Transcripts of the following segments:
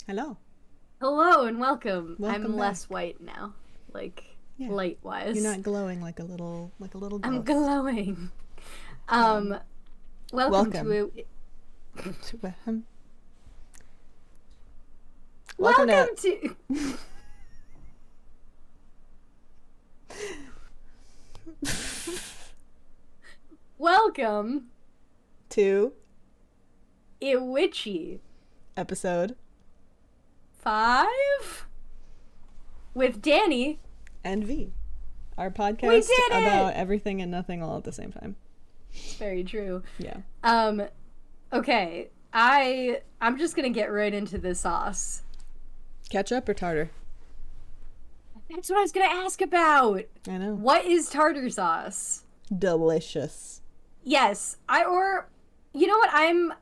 Hello. Hello and welcome. Welcome I'm back. less white now, like Yeah. light You're wise. not glowing like a little I'm ghost. glowing. Um, Um, welcome welcome to a to welcome to welcome to welcome to IWICCI episode 5 with Dani. and V, our We podcast did about it. everything and nothing all at the same time. It's very true. Yeah. Um, okay. I'm just gonna get right into the sauce. Ketchup or tartar? That's what I was gonna ask about. I know. What is tartar sauce? Delicious. Yes, you know what? I'm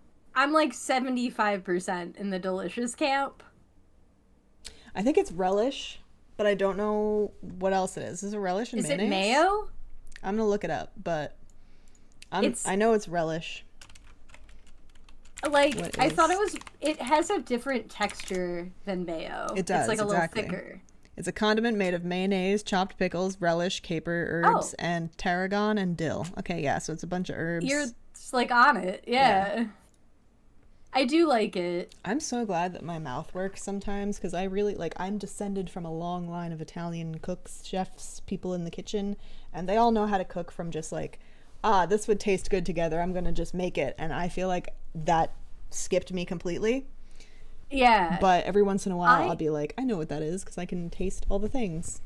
like 75% in the delicious camp. I think it's relish, but I don't know what else it is. Is it relish and Is it mayonnaise? mayo? I'm gonna look it up, but It's I know it's relish. like What I thought is? it has a different texture than mayo. It It's does, like a little exactly. thicker. It's a condiment made of mayonnaise, chopped pickles, relish, caper, Oh, herbs, and tarragon and dill. Okay, yeah, so it's a bunch of you're herbs. just like on it. Yeah. Yeah. I do like it. I'm so glad that my mouth works sometimes because I really I'm descended from a long line of Italian cooks, chefs, people in the kitchen, and they all know how to cook from just this would taste good together. I'm going to just make it. And I feel like that skipped me completely. Yeah. But every once in a while, I'll I be like, I know what that is because I can taste all the things.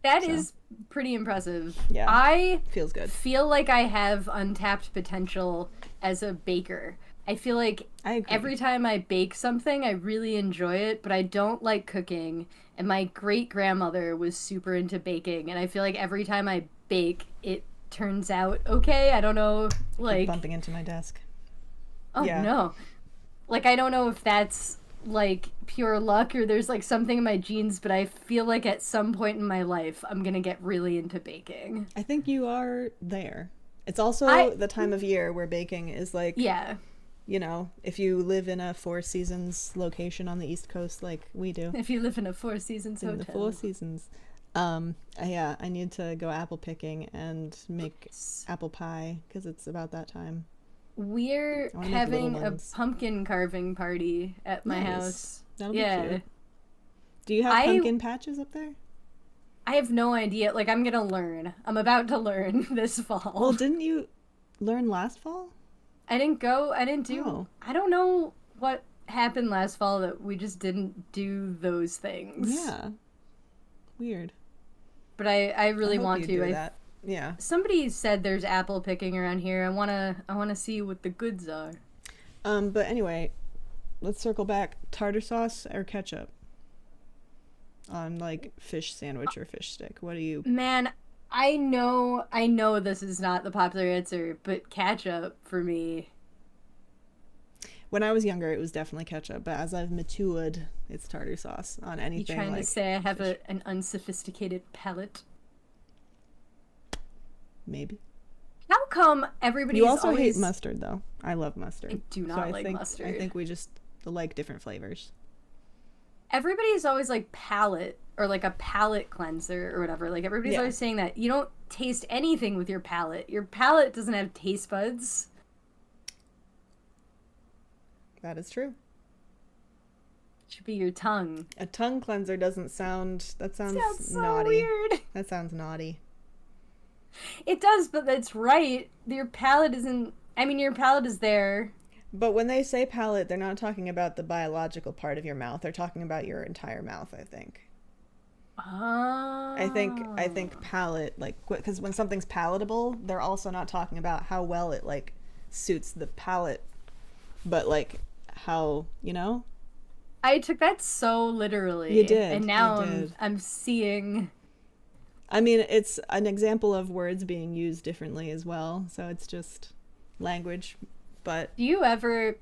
That So, is pretty impressive. yeah, I feels good. feel like I have untapped potential as a baker. I feel like I agree. every time I bake something, I really enjoy it, but I don't like cooking. And my great grandmother was super into baking, and I feel like every time I bake, it turns out okay. I don't know, I keep like, bumping into my desk. oh Yeah. no. Like, I don't know if that's like pure luck or there's like something in my genes, but I feel like at some point in my life, I'm gonna get really into baking. I think you are there. It's I, also the time of year where baking is yeah. if you live in a Four Seasons location on the East Coast like we do, If you live in a Four Seasons in the Four hotel. Seasons. Yeah, I need to go apple picking and make apple pie because it's about that time. We're I want to make little having a ones. pumpkin carving party at my Nice. house. That'll be Yeah. cute. Do you have I pumpkin patches up there? I have no idea. Like I'm gonna learn. I'm about to learn this Well, fall. didn't you learn last fall? I didn't do Oh, I don't know what happened last fall that we just didn't do those things. yeah. Weird. But I I really hope want you to. do I that. Yeah. Somebody said there's apple picking around here. I wanna see what the goods are. But anyway, let's circle back. Tartar sauce or ketchup on fish sandwich or fish stick? What do you? Man, I know this is not the popular answer, but ketchup for me. When I was younger, it was definitely ketchup, but as I've matured, it's tartar sauce on You anything trying to like say I have fish. an unsophisticated palate? Maybe. How come You everybody's also hate always mustard, though. I love I mustard, do so not I like think I mustard. think we just like different flavors. Everybody's always like palate or like a palate cleanser or whatever. Like everybody's Yeah, always saying that you don't taste anything with your palate. Your palate doesn't have taste buds. that is true. It should be your tongue. A tongue cleanser doesn't sound. That sounds Sounds so naughty. weird. That sounds naughty. It does, but that's right. Your palate isn't. I mean, your palate is there. But when they say palate, they're not talking about the biological part of your mouth. They're talking about your entire mouth, I think. I think Oh. palate because when something's palatable, they're also not talking about how well it suits the palate, but how, I took that so You literally, and did. You now did. I'm seeing. I mean, it's an example of words being used differently as well, so it's just language, but Do you ever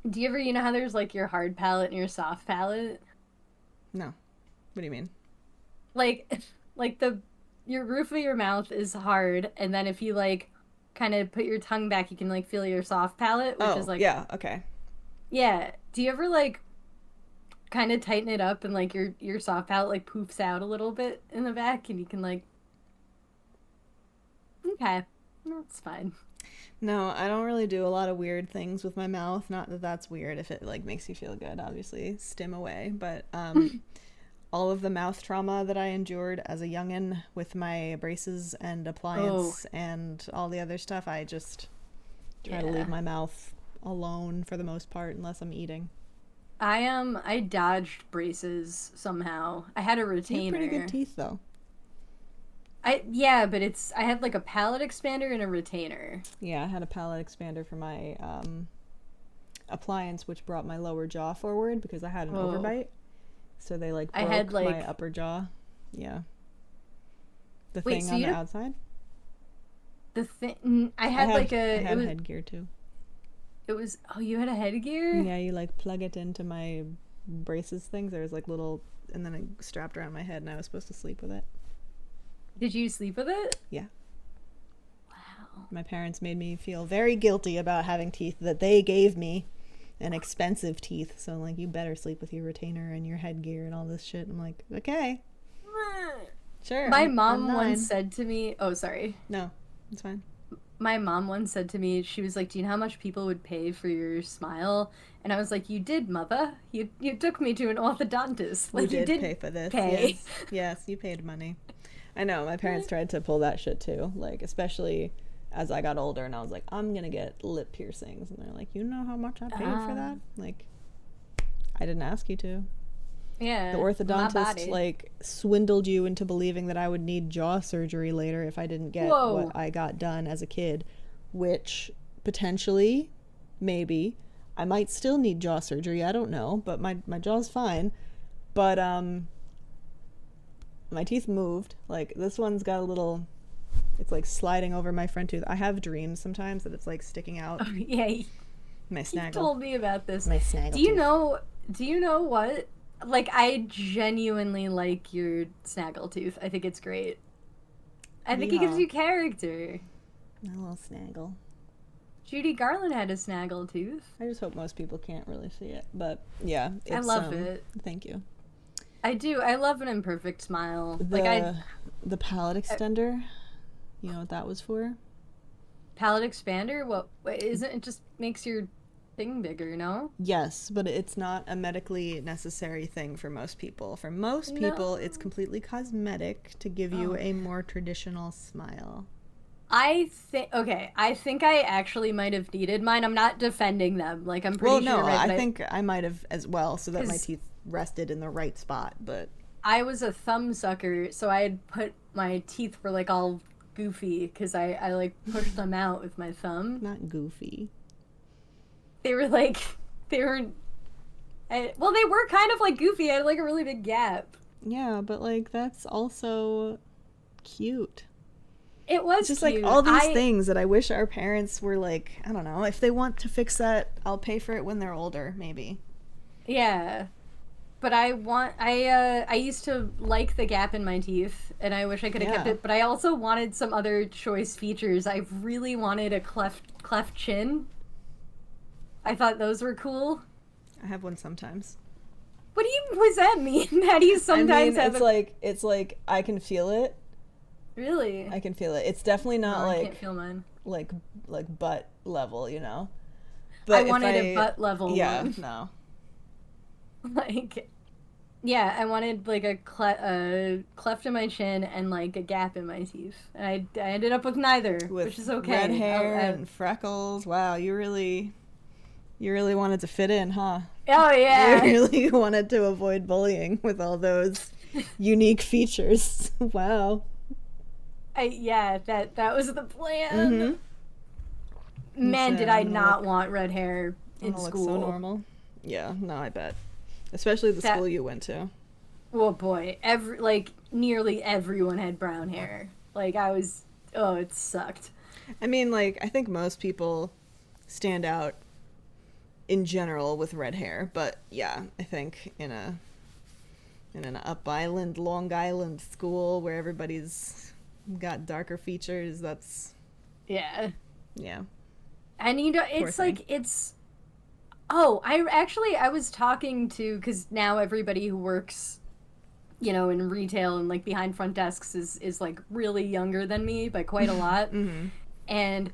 you know how there's like your hard palate and your soft palate? no. What do you mean? Like like the your roof of your mouth is hard, and then if you like kind of put your tongue back, you can like feel your soft palate, which is Oh, like yeah, okay. yeah. Do you ever like kind of tighten it up and like your soft palate like poofs out a little bit in the back and you can like okay, that's fine. No, I don't really do a lot of weird things with my mouth. Not that that's weird if it like makes you feel good, obviously. Stim away, but all of the mouth trauma that I endured as a youngin with my braces and Oh, appliance and all the other stuff, I just try to yeah. leave my mouth alone for the most part unless I'm eating. I dodged braces somehow. I had a You have pretty good retainer. teeth though. Yeah, but it's I had like a palate expander and a retainer. Yeah, I had a palate expander for my appliance, which brought my lower jaw forward because I had an Oh, overbite. So they like I had broke my like upper jaw. Yeah. The wait, thing so on you the had outside. the thing I I had have like I a had headgear too. it was oh you had a headgear? Yeah, you like plug it into my braces things. There was like little, and then it strapped around my head, and I was supposed to sleep with it. Did you sleep with it? Yeah. Wow. My parents made me feel very guilty about having teeth that they gave me, and expensive teeth. So like, you better sleep with your retainer and your headgear and all this shit. I'm like, okay, sure. My I'm mom once nine. said to me, oh sorry. No, it's fine. My mom once said to me, she was like, "Do you know how much people would pay for your smile?" And I was like, "You did, mother. You took me to an orthodontist. You Like you did did pay for this. pay." Yes, yes, you paid money. I know, my parents tried to pull that shit too, like, especially as I got older and I was like, I'm gonna get lip piercings. And they're like, you know how much I paid for Ah, that? Like, I didn't ask you to. The yeah, my orthodontist, body. like, swindled you into believing that I would need jaw surgery later if I didn't get what Whoa. I got done as a kid, which potentially, maybe, I might still need jaw surgery. I don't know, but my jaw's fine. But, my teeth moved. Like, this one's got a little, it's like sliding over my front tooth. I have dreams sometimes that it's like sticking out. Oh, yeah, My you've snaggle. told me about this. My Do snaggle you tooth. know? Do you know what? Like, I genuinely like your snaggletooth. I think it's great. I think it gives Yeehaw. you character. A little snaggle. Judy Garland had a snaggletooth. I just hope most people can't really see it. But yeah, I it's love it. thank you. I do. I love an imperfect smile. Like The the palate I extender, you know what that was for? palette expander. What? Wait, isn't it just makes your thing bigger? No. Yes, but it's not a medically necessary thing for most people. For most people, it's No. completely cosmetic to give you Oh a man. more traditional smile. I think okay. I think I actually might have needed mine. I'm not defending them. Like I'm Well, pretty no, sure right I that I think I might have as well, so that my because teeth rested in the right spot, but I was a thumb sucker, so I had put my teeth were like all goofy because I like pushed them out with my thumb. not goofy. They were like they were well they were kind of like goofy. I had like a really big gap. Yeah, but like that's also cute. It It's was just like cute. all these things that I wish our parents were like, I don't know, if they want to fix that, I'll pay for it when they're older, maybe. Yeah, but I used to like the gap in my teeth and I wish I could have kept Yeah. it, but I also wanted some other choice features. I really wanted a cleft chin. I thought those were cool. I have one sometimes. What does that mean? How do you I sometimes mean, have a it's like I can feel it. really? I can feel it. It's definitely No, not I can't feel mine. like like butt level, you know. I But if wanted a I butt level yeah, one. no. Like yeah, I wanted like a cleft in my chin and like a gap in my teeth. And I ended up with neither, which With is red okay. hair and freckles. Wow, you really wanted to fit in, huh? Oh You yeah. really wanted to avoid bullying with all those unique features. Wow. Yeah, that was the plan. Mm-hmm. You Man, said did I not want red hair I'm in gonna look so school. normal. Yeah, no, I bet. Especially the That school you went to. oh boy, every like nearly everyone had brown hair. Like I was oh, it sucked. I mean, like, I think most people stand out in general with red hair, but yeah, I think in an up island, Long Island school where everybody's got darker features, that's Yeah. yeah, And you know, poor it's thing. like it's Oh, I was talking to, because now everybody who works, in retail and like behind front desks is like really younger than me by quite a lot. Mm-hmm. And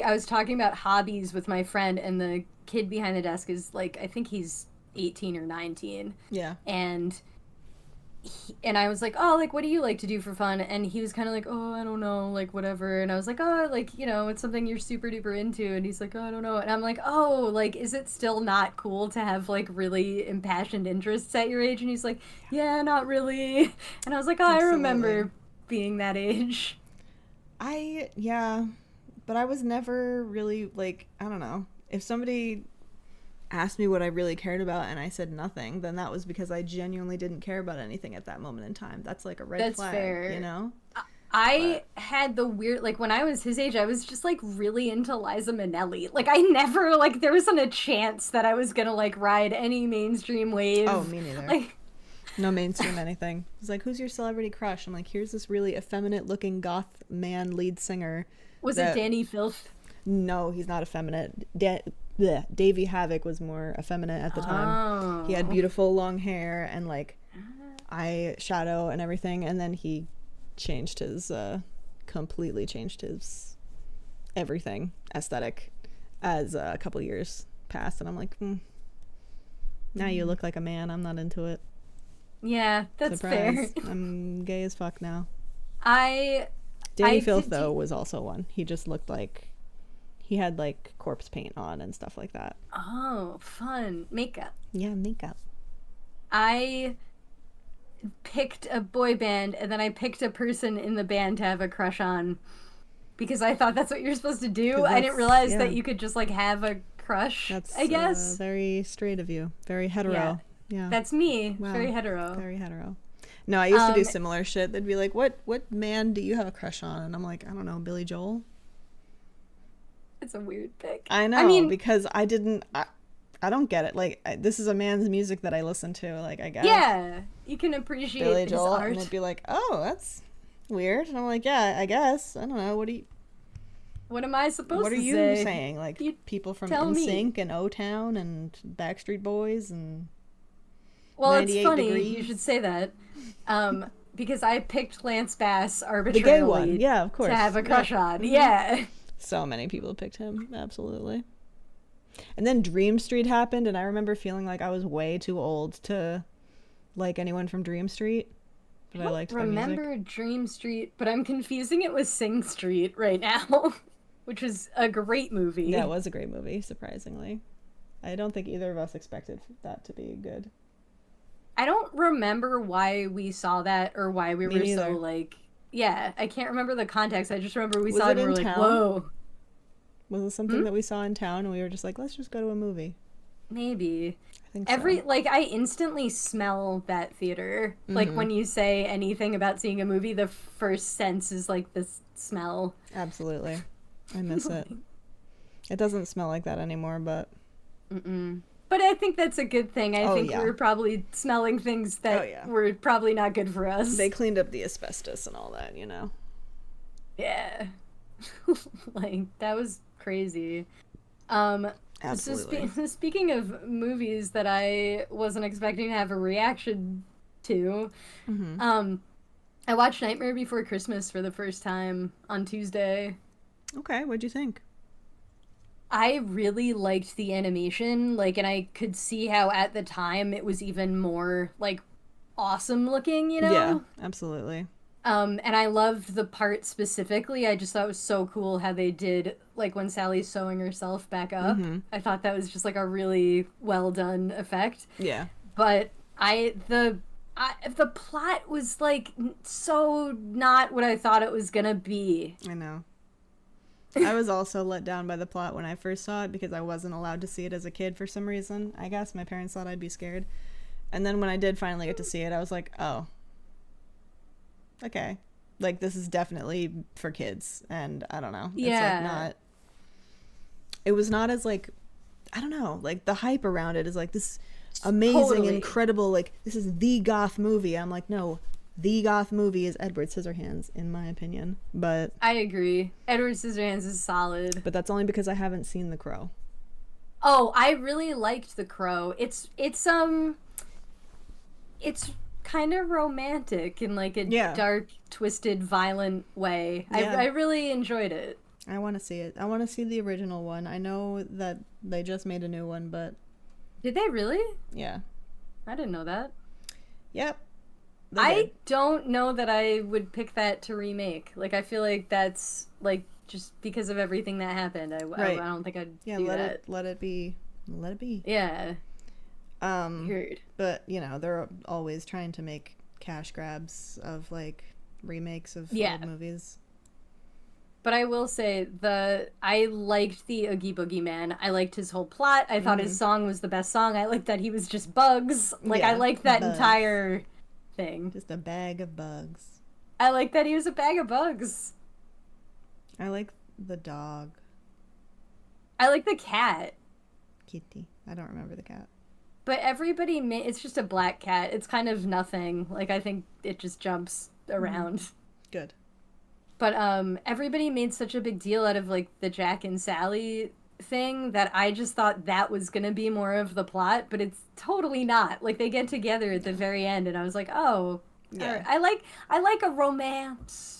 I was talking about hobbies with my friend, and the kid behind the desk is like, I think he's 18 or 19. Yeah. And and I was like, oh, like, what do you like to do for fun? And he was kind of like, oh, I don't know, like, whatever. And I was like, oh, like, it's something you're super duper into. And he's like, oh, I don't know. And I'm like, oh, like, is it still not cool to have like really impassioned interests at your age? And he's like, yeah, not really. And I was like, oh, I Absolutely. remember being that age. Yeah, but I was never really like, I don't know. If somebody asked me what I really cared about and I said nothing, then that was because I genuinely didn't care about anything at that moment in time. That's like a red That's flag, you fair. know? I But had the weird, like, when I was his age, I was just like really into Liza Minnelli. Like, I never, like, there wasn't a chance that I was gonna like ride any mainstream oh, wave. me neither. Like, No mainstream anything. It's like, who's your celebrity crush? I'm like, here's this really effeminate looking goth man lead singer was it that Danny Filth? no, he's not effeminate. Bleh, Davey Havoc was more effeminate at the time. He had Oh. beautiful long hair and like eye shadow and everything, and then he changed his completely changed his everything aesthetic as a couple years passed, and I'm like, now you look like a man. I'm not into it. Yeah, that's fair. Surprise! I'm gay as fuck now. I, Danny I Filth did, though was also one. He just looked like he had like corpse paint on and stuff like that. oh, fun. Makeup. Yeah, makeup. I picked a boy band, and then I picked a person in the band to have a crush on because I thought that's what you're supposed to do. Because I didn't that's realize that yeah, you could just like have a crush, I that's guess. very straight of you. Very Yeah, hetero. Yeah. that's me. Wow. Very hetero. Very hetero. No, I used to do Um, similar shit. They'd be like, "What man do you have a crush on?" And I'm like, "I don't know, Billy Joel." it's a weird pick. I I know mean, because I didn't. I don't get it. Like this is a man's music that I listen to. Like I guess yeah, you can Billy appreciate his Joel, and they'd art. be like, "Oh, that's weird." And I'm like, "Yeah, I guess. I don't know. What am I What supposed are to you say? saying? Like You people from tell me. NSYNC and O Town and Backstreet Boys and Well, it's 98 funny you should Degrees, say that, because I picked Lance Bass the gay one. arbitrarily Yeah, of to have course. a Yeah. crush on. Hmm. Yeah. So many people picked him. Absolutely. And then Dream Street happened, and I remember feeling like I was way too old to like anyone from Dream Street, but I I don't liked their music. remember Dream Street, but I'm confusing it with Sing Street right now, which is a great Yeah, it movie. was a great movie, surprisingly. I don't think either of us expected that to be good. I don't remember why we saw that or why we Me were so neither. like, yeah, I can't remember the context. I just remember we Was saw it it and we in were like, town? whoa. Was it something Hmm? that we saw in town and we were just like, let's just go to a movie? Maybe. I think so. Like, I instantly smell that theater. Like, Mm-hmm. when you say anything about seeing a movie, the first sense is like this smell. Absolutely. I miss it. It doesn't smell like that anymore, but Mm-mm. But I think that's a good thing. I oh think we yeah. were probably smelling things Oh that yeah. were probably not good for They us. cleaned up the asbestos and all that, you know. Yeah. Like, that was crazy. Um, so Absolutely. speaking of movies that I wasn't expecting to have a reaction to, Mm-hmm. um, I watched Nightmare Before Christmas for the first time on Tuesday. Okay, what'd you think? I really liked the animation, like, and I could see how at the time it was even more like awesome looking, you Yeah, know? absolutely. And I loved the part specifically. I just thought it was so cool how they did like when Sally's sewing herself back up. Mm-hmm. I thought that was just like a really well done effect. Yeah, But the plot was like so not what I thought it was gonna be. I know. I was also let down by the plot when I first saw it because I wasn't allowed to see it as a kid for some reason. I guess my parents thought I'd be scared. And then when I did finally get to see it, I was like, oh, okay. Like, this is definitely for kids. And I don't know. It's like Yeah, not, it was not as like, I don't know, like the hype around it is like this amazing, totally. incredible, like, this is the goth movie. I'm like, no, the goth movie is Edward Scissorhands, in my opinion. I agree. Edward Scissorhands is solid. But that's only because I haven't seen The Crow. Oh, I really liked The Crow. It's kind of romantic in like a Yeah. dark, twisted, violent way. Yeah. I really enjoyed it. I want to see it. I want to see the original one. I know that they just made a new one, but Did they really? yeah. I didn't know that. Yep. They did. I don't know that I would pick that to remake. Like, I feel like that's like just because of everything that happened. I Right. don't think I'd Yeah, do that. let it be. Let it be. Yeah, Um weird. but, they're always trying to make cash grabs of like remakes of Yeah, old movies. but I will say I liked the Oogie Boogie Man. I liked his whole plot. I thought his Mhm. song was the best song. I liked that he was just bugs. Like I Yeah, liked that bugs. entire thing. Just a bag of bugs. I like that he was a bag of bugs. I like the dog. I like the cat. Kitty. I don't remember the cat. But everybody it's just a black cat. It's kind of nothing. Like I think it just jumps Mhm. around. Good. But everybody made such a big deal out of like the Jack and Sally thing that I just thought that was going to be more of the plot, but it's totally not. Like they get together at the No. very end and I was like, "Oh, all Yeah. right. I like a romance."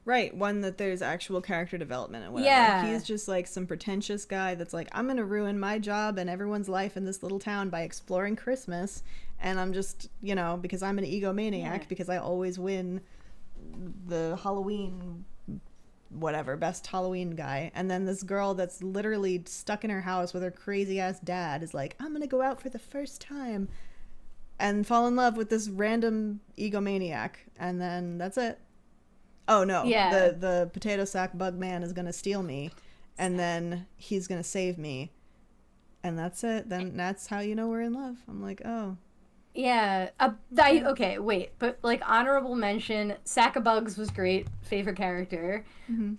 Right, one that there's actual character development and whatever. Yeah. He's just like some pretentious guy that's like, I'm gonna ruin my job and everyone's life in this little town by exploring Christmas. And I'm just, because I'm an Yeah. egomaniac, because I always win the Halloween, whatever, best Halloween guy. And then this girl that's literally stuck in her house with her crazy ass dad is like, I'm gonna go out for the first time and fall in love with this random egomaniac. And then that's it. Oh no, Yeah. the potato sack bug man is gonna steal me, and then he's gonna save me, and that's it. Then that's how you know we're in love. I'm like, oh, Yeah. okay. Okay, wait. But like honorable mention, Sack of Bugs was great. Favorite character. Mm-hmm.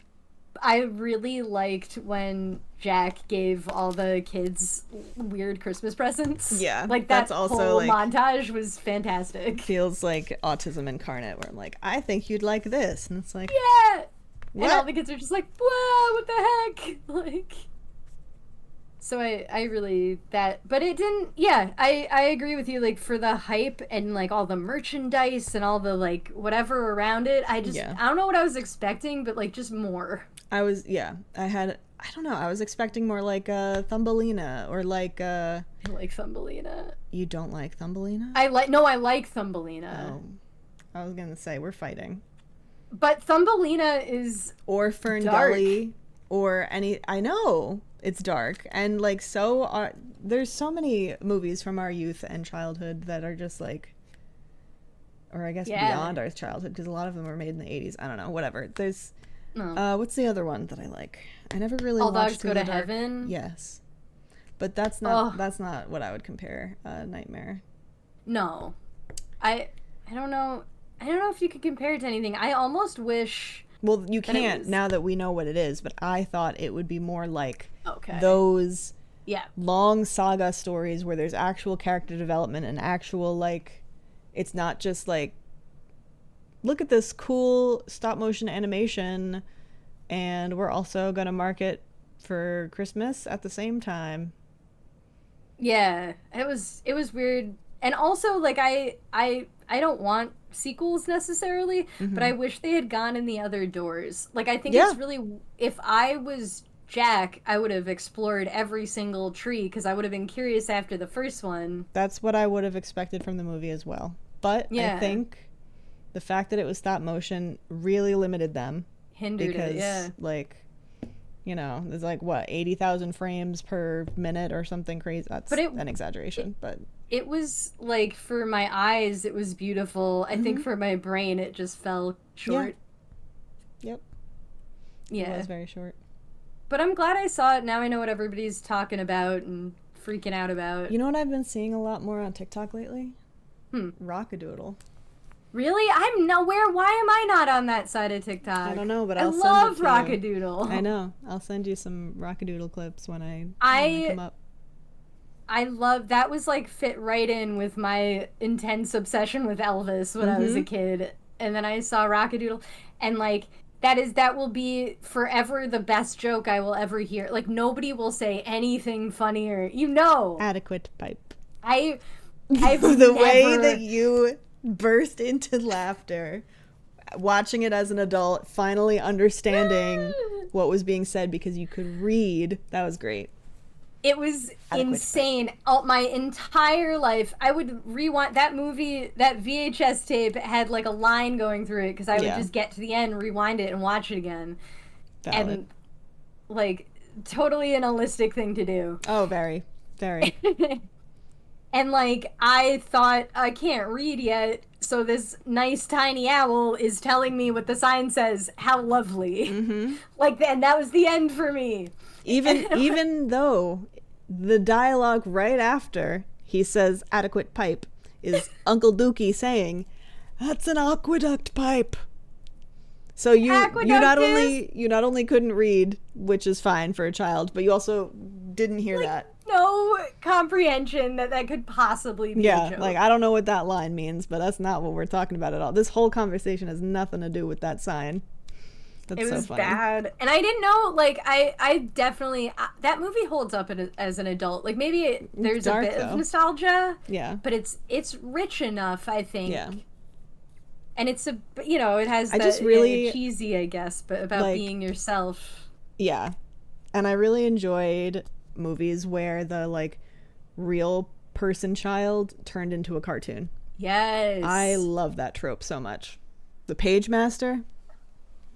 I really liked when Jack gave all the kids weird Christmas presents. Yeah, Like that's that also whole like montage was fantastic. feels like autism incarnate, where I'm like, I think you'd like this, and it's like, Yeah. And all what? the kids are just like, "Wow, what the heck?" Like so I really that but it didn't yeah, I agree with you like for the hype and like all the merchandise and all the like whatever around it. Yeah, I don't know what I was expecting, but like just more. I don't know. I was expecting more like Thumbelina or like I like Thumbelina. you don't like Thumbelina? I like Thumbelina. Oh, I was gonna say we're fighting. But Thumbelina is Or Fern dark. Gully or any I know it's dark and like there's so many movies from our youth and childhood that are just like or I guess Yeah. beyond our childhood because a lot of them were made in the 80s. I don't know, whatever. There's No. what's the other one that I like? I never really All watched dogs Through go the to Dark. heaven. Yes. But that's not Oh, that's not what I would compare Nightmare. no. I I don't know. I don't know if you could compare it to anything. I almost wish Well, you that it can't was now that we know what it is, but I thought it would be more like okay. those Yeah. long saga stories where there's actual character development and actual like it's not just like look at this cool stop motion animation and we're also going to market for Christmas at the same time. Yeah, it was weird. And also like I don't want sequels necessarily, but Mm-hmm. I wish they had gone in the other doors. Like I think Yeah, it's really if I was Jack, I would have explored every single tree because I would have been curious after the first one. that's what I would have expected from the movie as well. But I Yeah, think the fact that it was stop motion really limited them hindered it. because Yeah. like there's like what 80,000 frames per minute or something crazy. But That's an exaggeration, but it was like for my eyes it was beautiful. I think mm-hmm. for my brain it just fell Yeah, short. yep, it Yeah. was very short. But I'm glad I saw it. Now I know what everybody's talking about and freaking out about. You know what I've been seeing a lot more on TikTok lately? Hmm. Rockadoodle. Really? I'm nowhere. Why am I not on that side of TikTok? I don't know, but I I'll love send it to you. I Rockadoodle. know. I'll send you some Rockadoodle clips when they I come up. I love that was like fit right in with my intense obsession with Elvis when I was a Mm-hmm. kid. And then I saw Rockadoodle and like that will be forever the best joke I will ever hear. Like nobody will say anything funnier. You know. Adequate pipe. I I've The way that never you burst into laughter watching it as an adult, finally understanding what was being said because you could read. That was great. it was Adequate pipe. insane. All my entire life, I would rewind that movie. That VHS tape had like a line going through it because I would Yeah. just get to the end, rewind it, and watch it again. Valid. And like, totally an holistic thing to do. Oh, very. Very. And like, I thought I can't read yet, so this nice tiny owl is telling me what the sign says. How lovely! Mm-hmm. Like, and that was the end for me. Even though the dialogue right after he says adequate pipe is Uncle Dookie saying, "That's an aqueduct pipe." So you Aqueduct not only couldn't read, which is fine for a child, but you also didn't hear that. No comprehension that could possibly be a Yeah, joke. like I don't know what that line means, but that's not what we're talking about at all. This whole conversation has nothing to do with that sign. That's It so was funny. bad, and I didn't know. Like, I definitely that movie holds up as an adult. Like, maybe there's dark, a bit though. of nostalgia, Yeah. but it's rich enough, I think. Yeah. And it's a, it has I that just really cheesy, I guess, but about like- being yourself. Yeah. And I really enjoyed movies where the like real person child turned into a cartoon. Yes, I love that trope so much. The Page Master.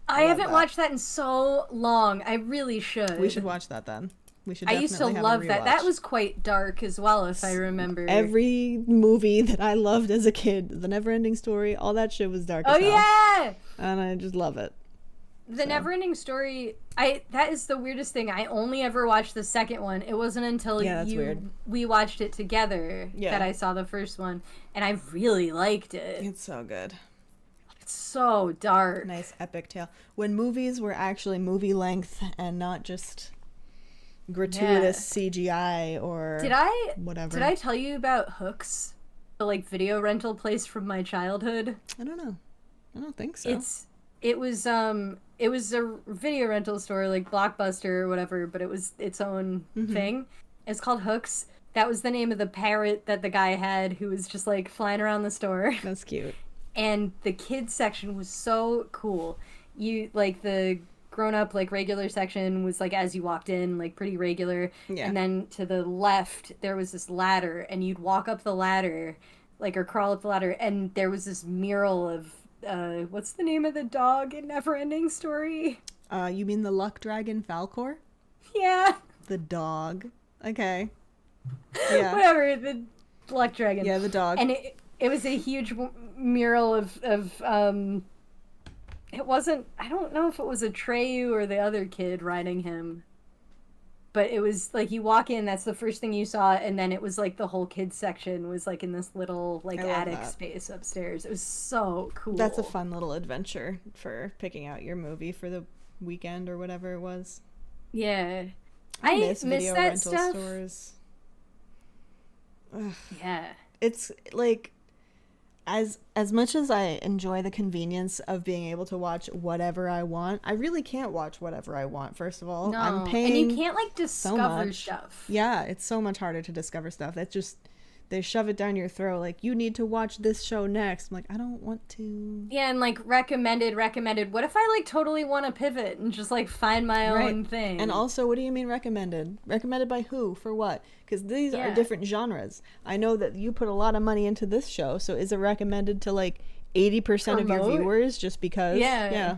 I love haven't that. watched that in so long. I really should. We should watch that then. We should I definitely used to have a love that. That rewatch. was quite dark as well, if I remember. Every movie that I loved as a kid, The Neverending Story, all that shit was dark Oh as hell. yeah, And I just love it. the Neverending Story. That is the weirdest thing. I only ever watched the second one. It wasn't until Yeah, that's weird. we watched it together Yeah. that I saw the first one, and I really liked it. It's so good. It's so dark. Nice epic tale. When movies were actually movie length and not just gratuitous CGI or whatever. Did I tell you about Hooks, the like video rental place from my childhood? I don't know. I don't think so. It was a video rental store like Blockbuster or whatever, but it was its own thing. It's called Hooks. That was the name of the parrot that the guy had who was just like flying around the store. That's cute. And the kids section was so cool. You like the grown up like regular section was like as you walked in, like pretty regular. Yeah. And then to the left there was this ladder, and you'd walk up the ladder, like, or crawl up the ladder, and there was this mural of what's the name of the dog in Neverending Story? You mean the Luck Dragon Falcor? Yeah. The dog. Okay. Yeah. Whatever, the Luck Dragon. Yeah, the dog. And it was a huge mural of it wasn't, I don't know if it was Atreyu or the other kid riding him, but it was like you walk in, that's the first thing you saw, and then it was like the whole kids section was like in this little like I love attic that. space upstairs. It was so cool. That's a fun little adventure for picking out your movie for the weekend or whatever it was. Yeah. I miss video that rental stuff. stores. Ugh. Yeah. It's like as much as I enjoy the convenience of being able to watch whatever I want, I really can't watch whatever I want. First of all, No. I'm paying and you can't like discover much. stuff. Yeah, it's so much harder to discover stuff. That's just, they shove it down your throat like, you need to watch this show next. I'm like, I don't want to. Yeah, and like recommended. What if I like totally want to pivot and just like find my own thing? And also, what do you mean recommended? Recommended by who? For what? Because these are different genres. I know that you put a lot of money into this show, so is it recommended to like 80% of your viewers just because? Yeah.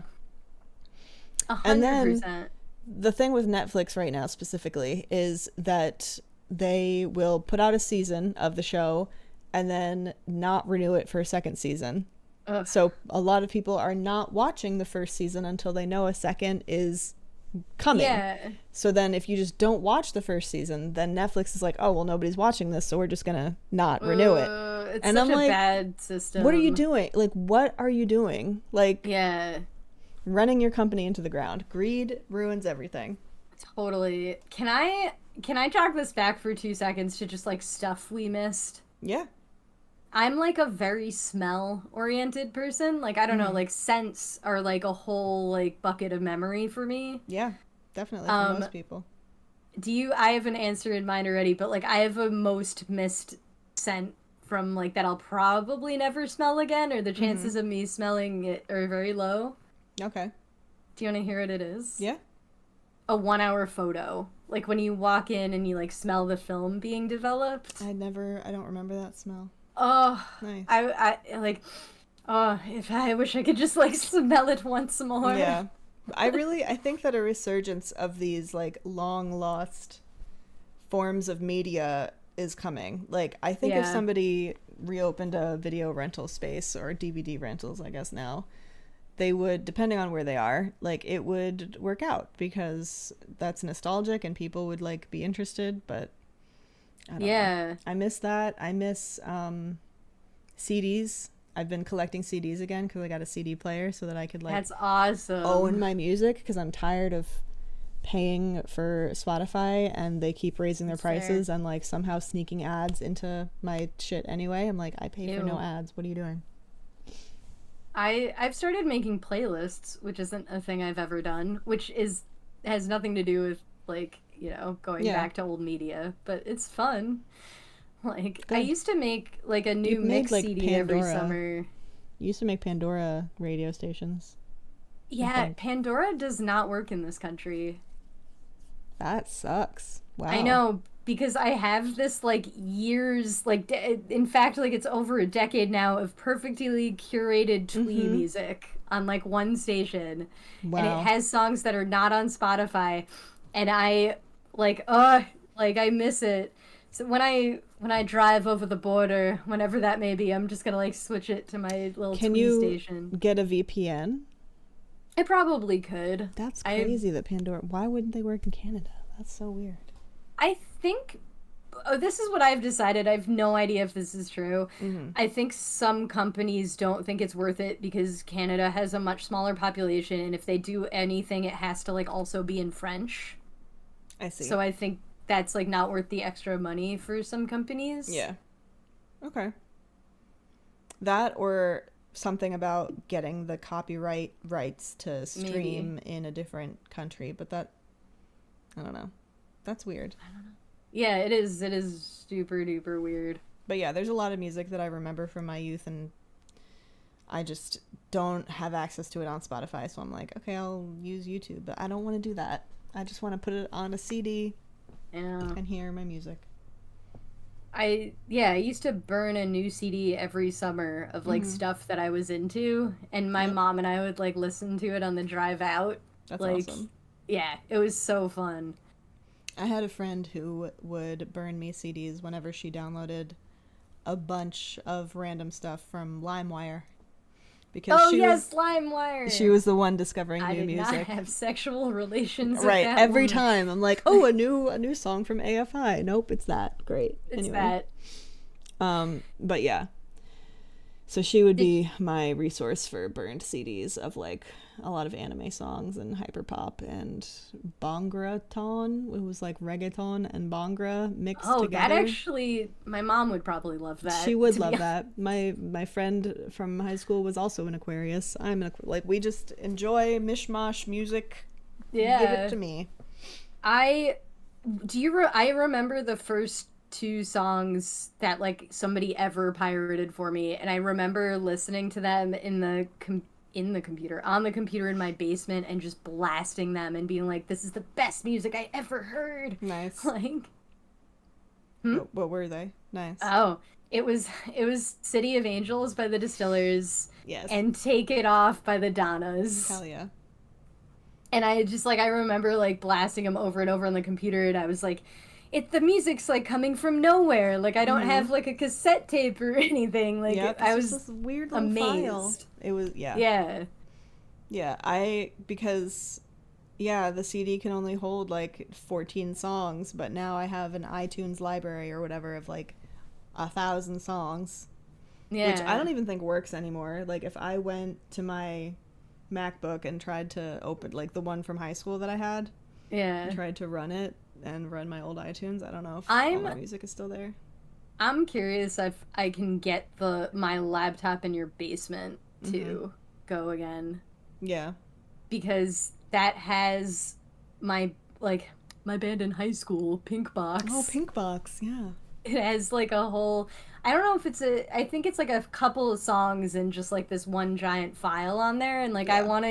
100%. And then the thing with Netflix right now specifically is that they will put out a season of the show and then not renew it for a second season. Ugh. So a lot of people are not watching the first season until they know a second is coming. Yeah. So then if you just don't watch the first season, then Netflix is like, oh, well, nobody's watching this, so we're just going to not renew it. It's And such I'm a like, bad system. What are you doing? Like, what are you doing? Like, Yeah. running your company into the ground. Greed ruins everything. Totally. Can I talk this back for 2 seconds to just like stuff we missed? Yeah. I'm like a very smell oriented person. Like I don't know, Mm-hmm. like scents are like a whole like bucket of memory for me. Yeah, definitely for Um most people. do you I haven't answered mine already, but like I have a most missed scent from like that I'll probably never smell again, or the Mm-hmm. chances of me smelling it are very low. Okay. Do you want to hear what it is? Yeah. A 1 hour photo. Like when you walk in and you like smell the film being developed. I don't remember that smell. Oh, Nice. I like. Oh, if I wish I could just like smell it once more. Yeah. I think that a resurgence of these like long lost forms of media is coming. Like, I think if Yeah, somebody reopened a video rental space or DVD rentals, I guess now, they would, depending on where they are, like it would work out because that's nostalgic and people would like be interested, but I don't know. yeah, I miss that. I miss CDs. I've been collecting CDs again because I got a CD player so that I could like that's own awesome. my music because I'm tired of paying for Spotify and they keep raising their That's fair. prices and like somehow sneaking ads into my shit anyway. I'm like, I pay for no Ew. ads. What are you doing? I've started making playlists, which isn't a thing I've ever done, which is has nothing to do with like, going Yeah, back to old media, but it's fun. Like I good. used to make like a new You've made mix like CD every Pandora. summer. You used to make Pandora radio stations, I Yeah, think. Pandora does not work in this country. That sucks. I Wow. know because I have this like years, like in fact, like it's over a decade now of perfectly curated twee Mm-hmm. music on like one station, and it Wow. has songs that are not on Spotify, and I like, like I miss it. So when I drive over the border, whenever that may be, I'm just gonna like switch it to my little Can twee you station. get a VPN? I probably could. That's I crazy that Pandora. Why wouldn't they work in Canada? That's so weird. I think this is what I've decided. I have no idea if this is true. Mm-hmm. I think some companies don't think it's worth it because Canada has a much smaller population, and if they do anything, it has to like also be in French. I see. So I think that's like not worth the extra money for some companies. Yeah. Okay. That or something about getting the copyright rights to Maybe. stream in a different country, but that I don't know. That's weird. I don't know. Yeah, it is. It is super duper weird. But yeah, there's a lot of music that I remember from my youth and I just don't have access to it on Spotify, so I'm like, okay, I'll use YouTube, but I don't want to do that. I just want to put it on a CD Yeah. and hear my music. I used to burn a new CD every summer of like Mm-hmm. stuff that I was into, and my Yep. mom and I would like listen to it on the drive out. That's Like, awesome. yeah, it was so fun. I had a friend who would burn me CDs whenever she downloaded a bunch of random stuff from LimeWire because Oh yes, she LimeWire. was the one discovering I new did not music. have sexual relations with Right, that every woman. time I'm like, "Oh, a new song from AFI." Nope, it's that. Great. It's Anyway, that. but yeah. So she would Did be my resource for burned CDs of like a lot of anime songs and hyperpop and Bhangra ton. It was like reggaeton and Bhangra mixed Oh, that together. actually, my mom would probably love She that. would To be love that. My friend from high school was also an Aquarius. Like we just enjoy mishmash music. Give it yeah, to me. I I remember the first two songs that like somebody ever pirated for me, and I remember listening to them in the computer on the computer in my basement and just blasting them and being like, "This is the best music I ever heard." Nice. Like, hmm? What were they? Nice. Oh, it was "City of Angels" by the Distillers Yes. and "Take It Off" by the Donnas. Hell yeah. And I just like I remember like blasting them over and over on the computer, and I was like, the music's like coming from nowhere. Like I don't Mm-hmm. have like a cassette tape or anything. Yep. I It's just was this weird little file. amazed. It was yeah. Yeah. Yeah. Because yeah, the CD can only hold like 14 songs, but now I have an iTunes library or whatever of like 1,000 songs, which I Yeah. don't even think works anymore. Like if I went to my MacBook and tried to open like the one from high school that I had and Yeah. tried to run it and run my old iTunes, I don't know if all I'm my music is still there. I'm curious if I can get my laptop in your basement to go again, Yeah. because that has my like my band in high school, Pink Oh, Box. Pink Box. Yeah. It has like a whole, I don't know if it's I think it's like a couple of songs and just like this one giant file on there, and like Yeah. I want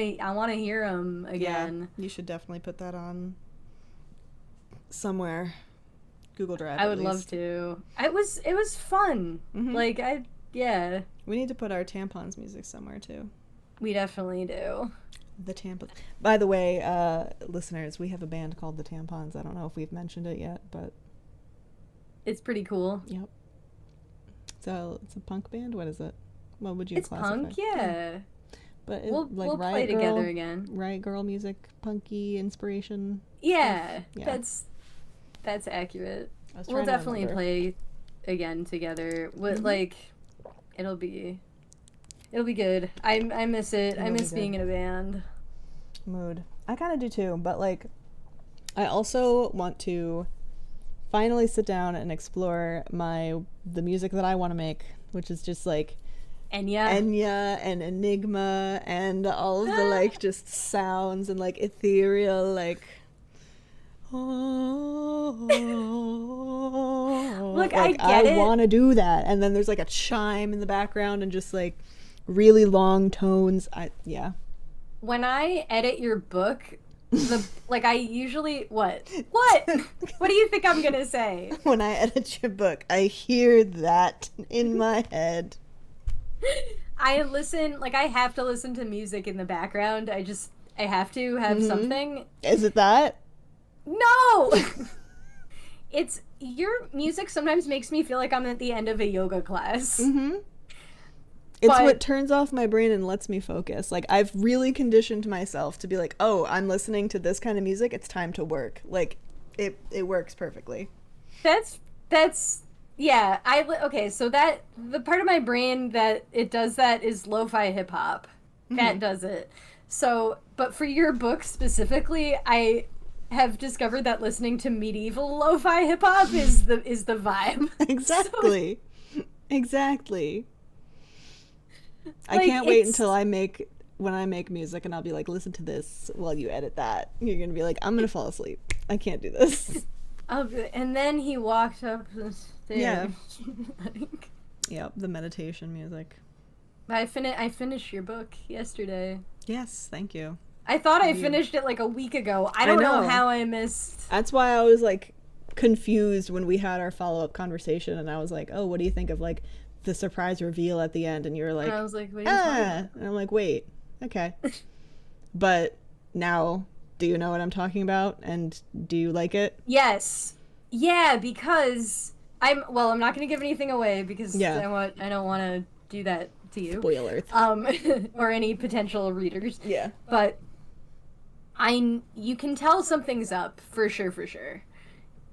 to hear them Yeah. again. You should definitely put that on somewhere. Google Drive I at would love least. to. It was fun. Mm-hmm. Like yeah, We need to put our tampons music somewhere too. we definitely do. The tampons. By the way, listeners, we have a band called the Tampons. I don't know if we've mentioned it yet, but It's pretty cool. yep. So it's a punk band. What is it? What would you It's classify? punk, yeah. But like We'll play together again. Riot Girl music, punky inspiration stuff. Yeah, Yeah. that's accurate. I was We'll trying to definitely remember. play again together. What Mhm. like it'll be good. I miss it. I It'll be miss being good. in a band. Mood. I kind of do too, but like I also want to finally sit down and explore the music that I want to make, which is just like And yeah, Enya and Enigma and all of the like just sounds and like ethereal like look, I like I get it. want to do that, and then there's like a chime in the background and just like really long tones. Yeah. When I edit your book, the like I usually what? What? What do you think I'm going to say? When I edit your book, I hear that in my head. I listen, like I have to listen to music in the background. I have to have something. Is it that? No. It's your music sometimes makes me feel like I'm at the end of a yoga class. It's But- what turns off my brain and lets me focus. Like I've really conditioned myself to be like, "Oh, I'm listening to this kind of music. It's time to work." Like it works perfectly. That's yeah, okay, so that the part of my brain that it does that is lo-fi hip hop. That does it. So, but for your book specifically, I have discovered that listening to medieval lo-fi hip hop is the vibe. Exactly. Exactly. I Like, can't wait it's- until when I make music and I'll be like, "Listen to this while you edit that." You're going to be like, "I'm going to fall asleep. I can't do this." And then he walked up the stairs. Yeah. Like, Yep, the meditation music. I finished your book yesterday. Yes, thank you. I thought I finished it like a week ago. I don't know know. how I missed. That's why I was like confused when we had our follow-up conversation and I was like, "Oh, what do you think of like the surprise reveal at the end?" And you were like, And I was like, what are you talking about? And I'm like, "Wait. Okay." But now, do you know what I'm talking about? And do you like it? Yes. Yeah, because I'm not going to give anything away because Yeah. I don't want to do that to you. Spoiler. Or any potential readers. Yeah. But you can tell something's up for sure.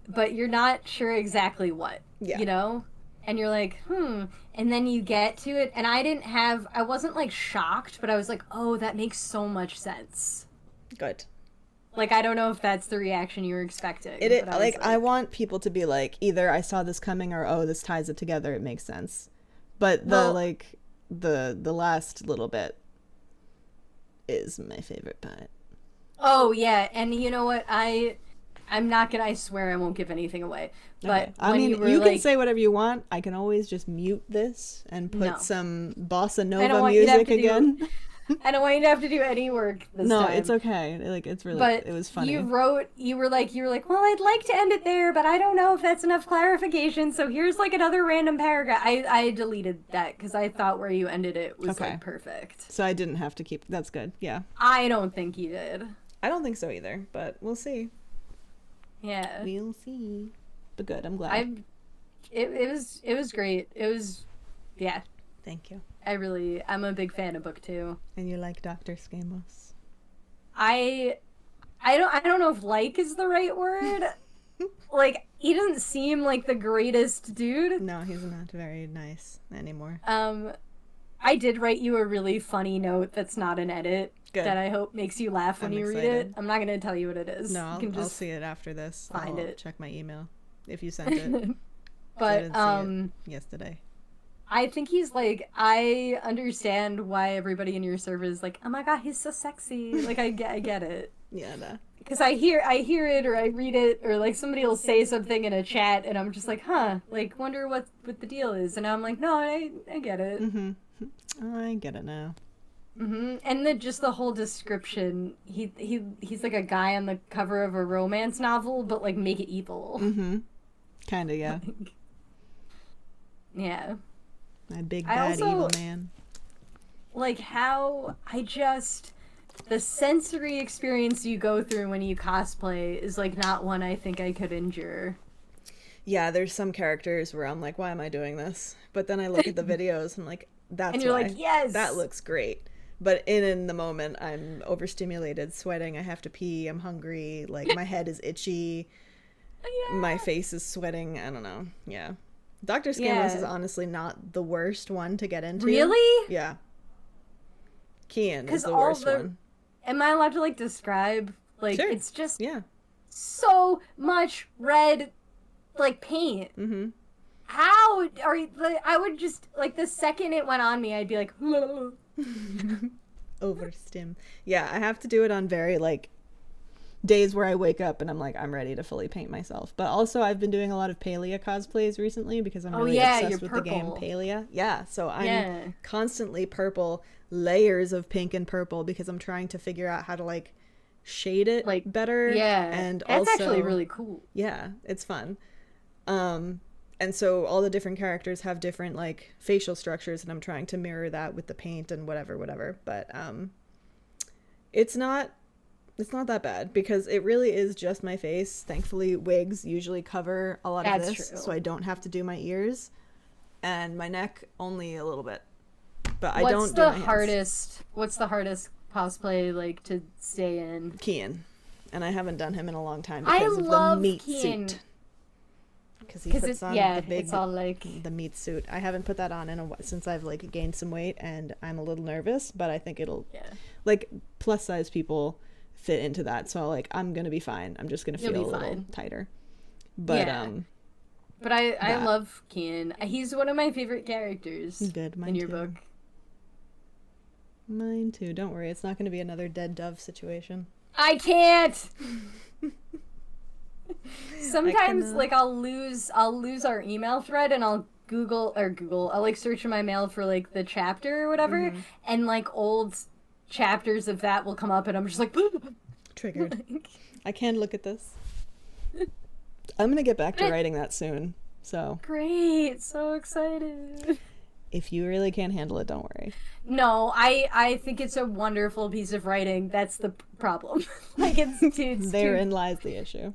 But you're not sure exactly what. Yeah. You know? And you're like, and then you get to it, and I wasn't like shocked, but I was like, oh, that makes so much sense. Good. Like, I don't know if that's the reaction you were expecting. It but like I want people to be like, either I saw this coming or, oh, this ties it together, it makes sense. But the last little bit is my favorite part. Oh yeah, and you know what? I'm not gonna. I swear I won't give anything away. But Okay. I when mean, you were you like, can say whatever you want. I can always just mute this and put No. some bossa I don't nova want you to have music to do- again. I don't want you to have to do any work this No, time. it's okay. Like it's really, But it was funny. you were like, well, I'd like to end it there, but I don't know if that's enough clarification. So here's like another random paragraph. I deleted that because I thought where you ended it was Okay. like perfect. So I didn't have to keep. That's good. Yeah. I don't think you did. I don't think so either, but we'll see. Yeah. We'll see. But good. I'm glad. It was great. It was, yeah. Thank you. I'm a big fan of book 2. And you like Dr. Scamos? I don't know if like is the right word. Like, he doesn't seem like the greatest dude. No, he's not very nice anymore. I did write you a really funny note that's not an edit. Good. That I hope makes you laugh when I'm you read excited. it. I'm not gonna tell you what it is. No, You can I'll just see it after this. find I'll it. check my email if you sent it. I but didn't see it yesterday. I think he's like, I understand why everybody in your server is like, oh my god, he's so sexy. Like I get it. Yeah, nah. Because I hear it or I read it or like somebody will say something in a chat and I'm just like, huh, like wonder what the deal is. And I'm like, no, I get it. Mm-hmm. I get it now. And then just the whole description, he's like a guy on the cover of a romance novel, but like make it evil. Mm-hmm. Kinda, yeah. Yeah. My big I bad also evil man. like how the sensory experience you go through when you cosplay is like not one I think I could endure. Yeah, there's some characters where I'm like, why am I doing this? But then I look at the videos and I'm like, that's And you're why. like, yes, That looks great. But in the moment, I'm overstimulated, sweating, I have to pee, I'm hungry, like my head is itchy, my yeah, face is sweating, I don't know. Yeah. Dr. Skinless is yeah. honestly not the worst one to get into. Really? Yeah. Kian is Because the all worst the one. am I allowed to like describe like Sure. it's just Yeah. so much red like paint. Mm-hmm. How are you? Like, I would just like the second it went on me, I'd be like, Overstim. Yeah, I have to do it on very like days where I wake up and I'm like, I'm ready to fully paint myself. But also I've been doing a lot of Palia cosplays recently because I'm oh really yeah, you're obsessed with the game purple. Palia. Yeah, so I'm Yeah, constantly purple, layers of pink and purple because I'm trying to figure out how to like shade it like better. yeah, And that's actually also, really cool. yeah, it's fun. And so all the different characters have different like facial structures and I'm trying to mirror that with the paint and whatever. But it's not that bad because it really is just my face. Thankfully, wigs usually cover a lot of That's this, true. so I don't have to do my ears and my neck only a little bit. But I What's don't do the my hands. hardest? What's the hardest cosplay like to stay in? Kian, and I haven't done him in a long time I because of the love meat Keen. suit. Because he puts on the big, it's all like the meat suit. I haven't put that on since I've like gained some weight, and I'm a little nervous. But I think it'll, yeah. like plus size people fit into that. So like I'm gonna be fine. I'm just gonna You'll feel be a little fine. tighter. But Yeah. But I that. love Keen. He's one of my favorite characters Good, mine in your too. book. Mine too. Don't worry, it's not gonna be another dead dove situation. I can't. Sometimes I like I'll lose our email thread and I'll I'll like search in my mail for like the chapter or whatever and like old chapters of that will come up and I'm just like triggered. I can look at this. I'm gonna get back to writing that soon. So great, so excited. if you really can't handle it, don't worry. No, I think it's a wonderful piece of writing. That's the problem. Like it's Therein lies the issue.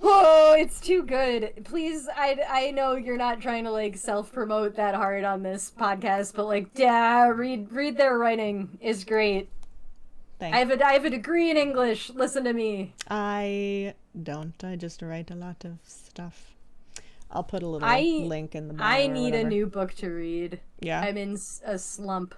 Oh, it's too good. Please, I know you're not trying to like self-promote that hard on this podcast, but like yeah, read their writing is great. Thanks. I have a degree in English. Listen to me. I don't. I just write a lot of stuff. I'll put a little link in the bio. I need a new book to read. Yeah. I'm in a slump.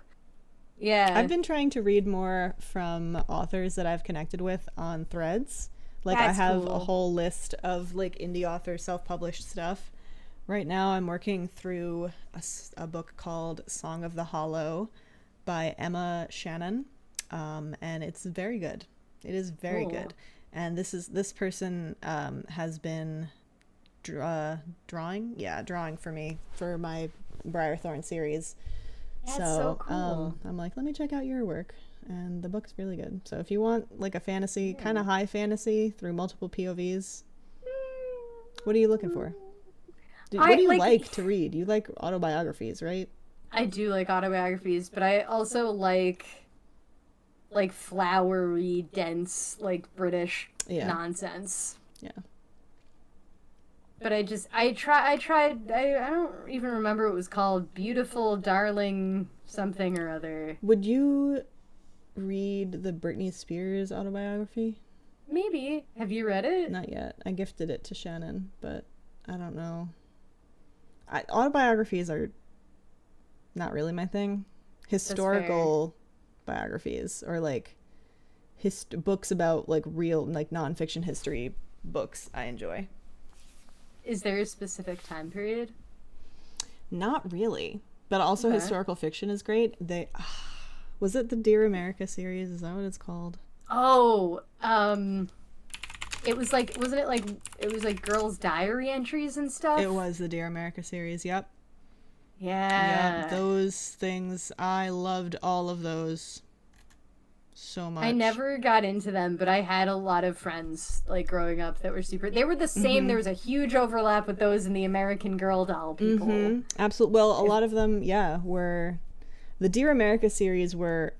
Yeah. I've been trying to read more from authors that I've connected with on Threads. Like That's I have cool. a whole list of like indie author self-published stuff. Right now I'm working through a book called Song of the Hollow by Emma Shannon. And it's very good. It is very good. And this person has been drawing for me for my Briarthorn series. That's so cool. I'm like, let me check out your work, and the book's really good. So if you want like a fantasy, kind of high fantasy through multiple POVs, what are you looking for? What do you like to read? You like autobiographies, right? I do like autobiographies, but I also like flowery, dense, like British nonsense. Yeah. But I tried, I don't even remember what it was called. Beautiful Darling something or other. Would you read the Britney Spears autobiography? Maybe. Have you read it? Not yet. I gifted it to Shannon, but I don't know. Autobiographies are not really my thing. Historical biographies or like books about like real like nonfiction history books I enjoy. Is there a specific time period? Not really, but also Okay. historical fiction is great. They was it the Dear America series? Is that what it's called? Oh, it was like, wasn't it like, it was like girls' diary entries and It stuff? was the Dear America series. Yep. Yep. Yeah. Those things, I loved all of those so I much. never got into them, but I had a lot of friends like growing up that were super. They were the same. There Mhm. was a huge overlap with those and the American Girl doll people. Mhm. Absolutely. Well, a If lot of them, yeah, were the Dear America series were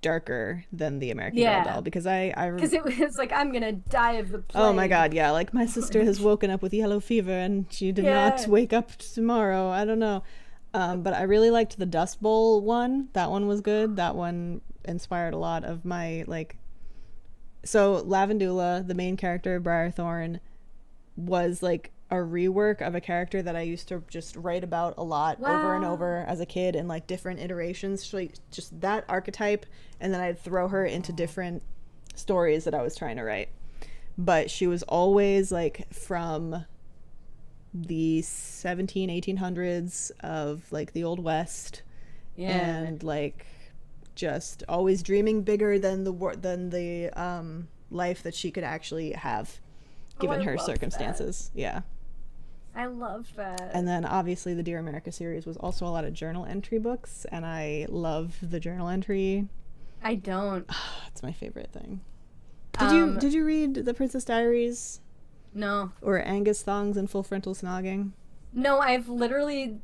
darker than the American Girl yeah, doll because because it was like I'm gonna die of the oh my plague. god, yeah, like my sister has Like, woken up with yellow fever and she did not yeah. wake up tomorrow. I don't know. But I really liked the Dust Bowl one. That one was good. That one inspired a lot of my like. So Lavendula, the main character of Briarthorn, was like a rework of a character that I used to just write about a lot over and Wow. over as a kid in like different iterations. Like just that archetype, and then I'd throw her into different stories that I was trying to write. But she was always like from the 1800s of like the old west, Yeah. and like just always dreaming bigger than the life that she could actually have Oh, I given her love that. circumstances. Yeah. I love And that. then obviously the Dear America series was also a lot of journal entry books, and I love the journal entry. I don't. It's my favorite thing. Did you Um, did you read The Princess Diaries no. or Angus Thongs and Full Frontal Snogging? No, I've literally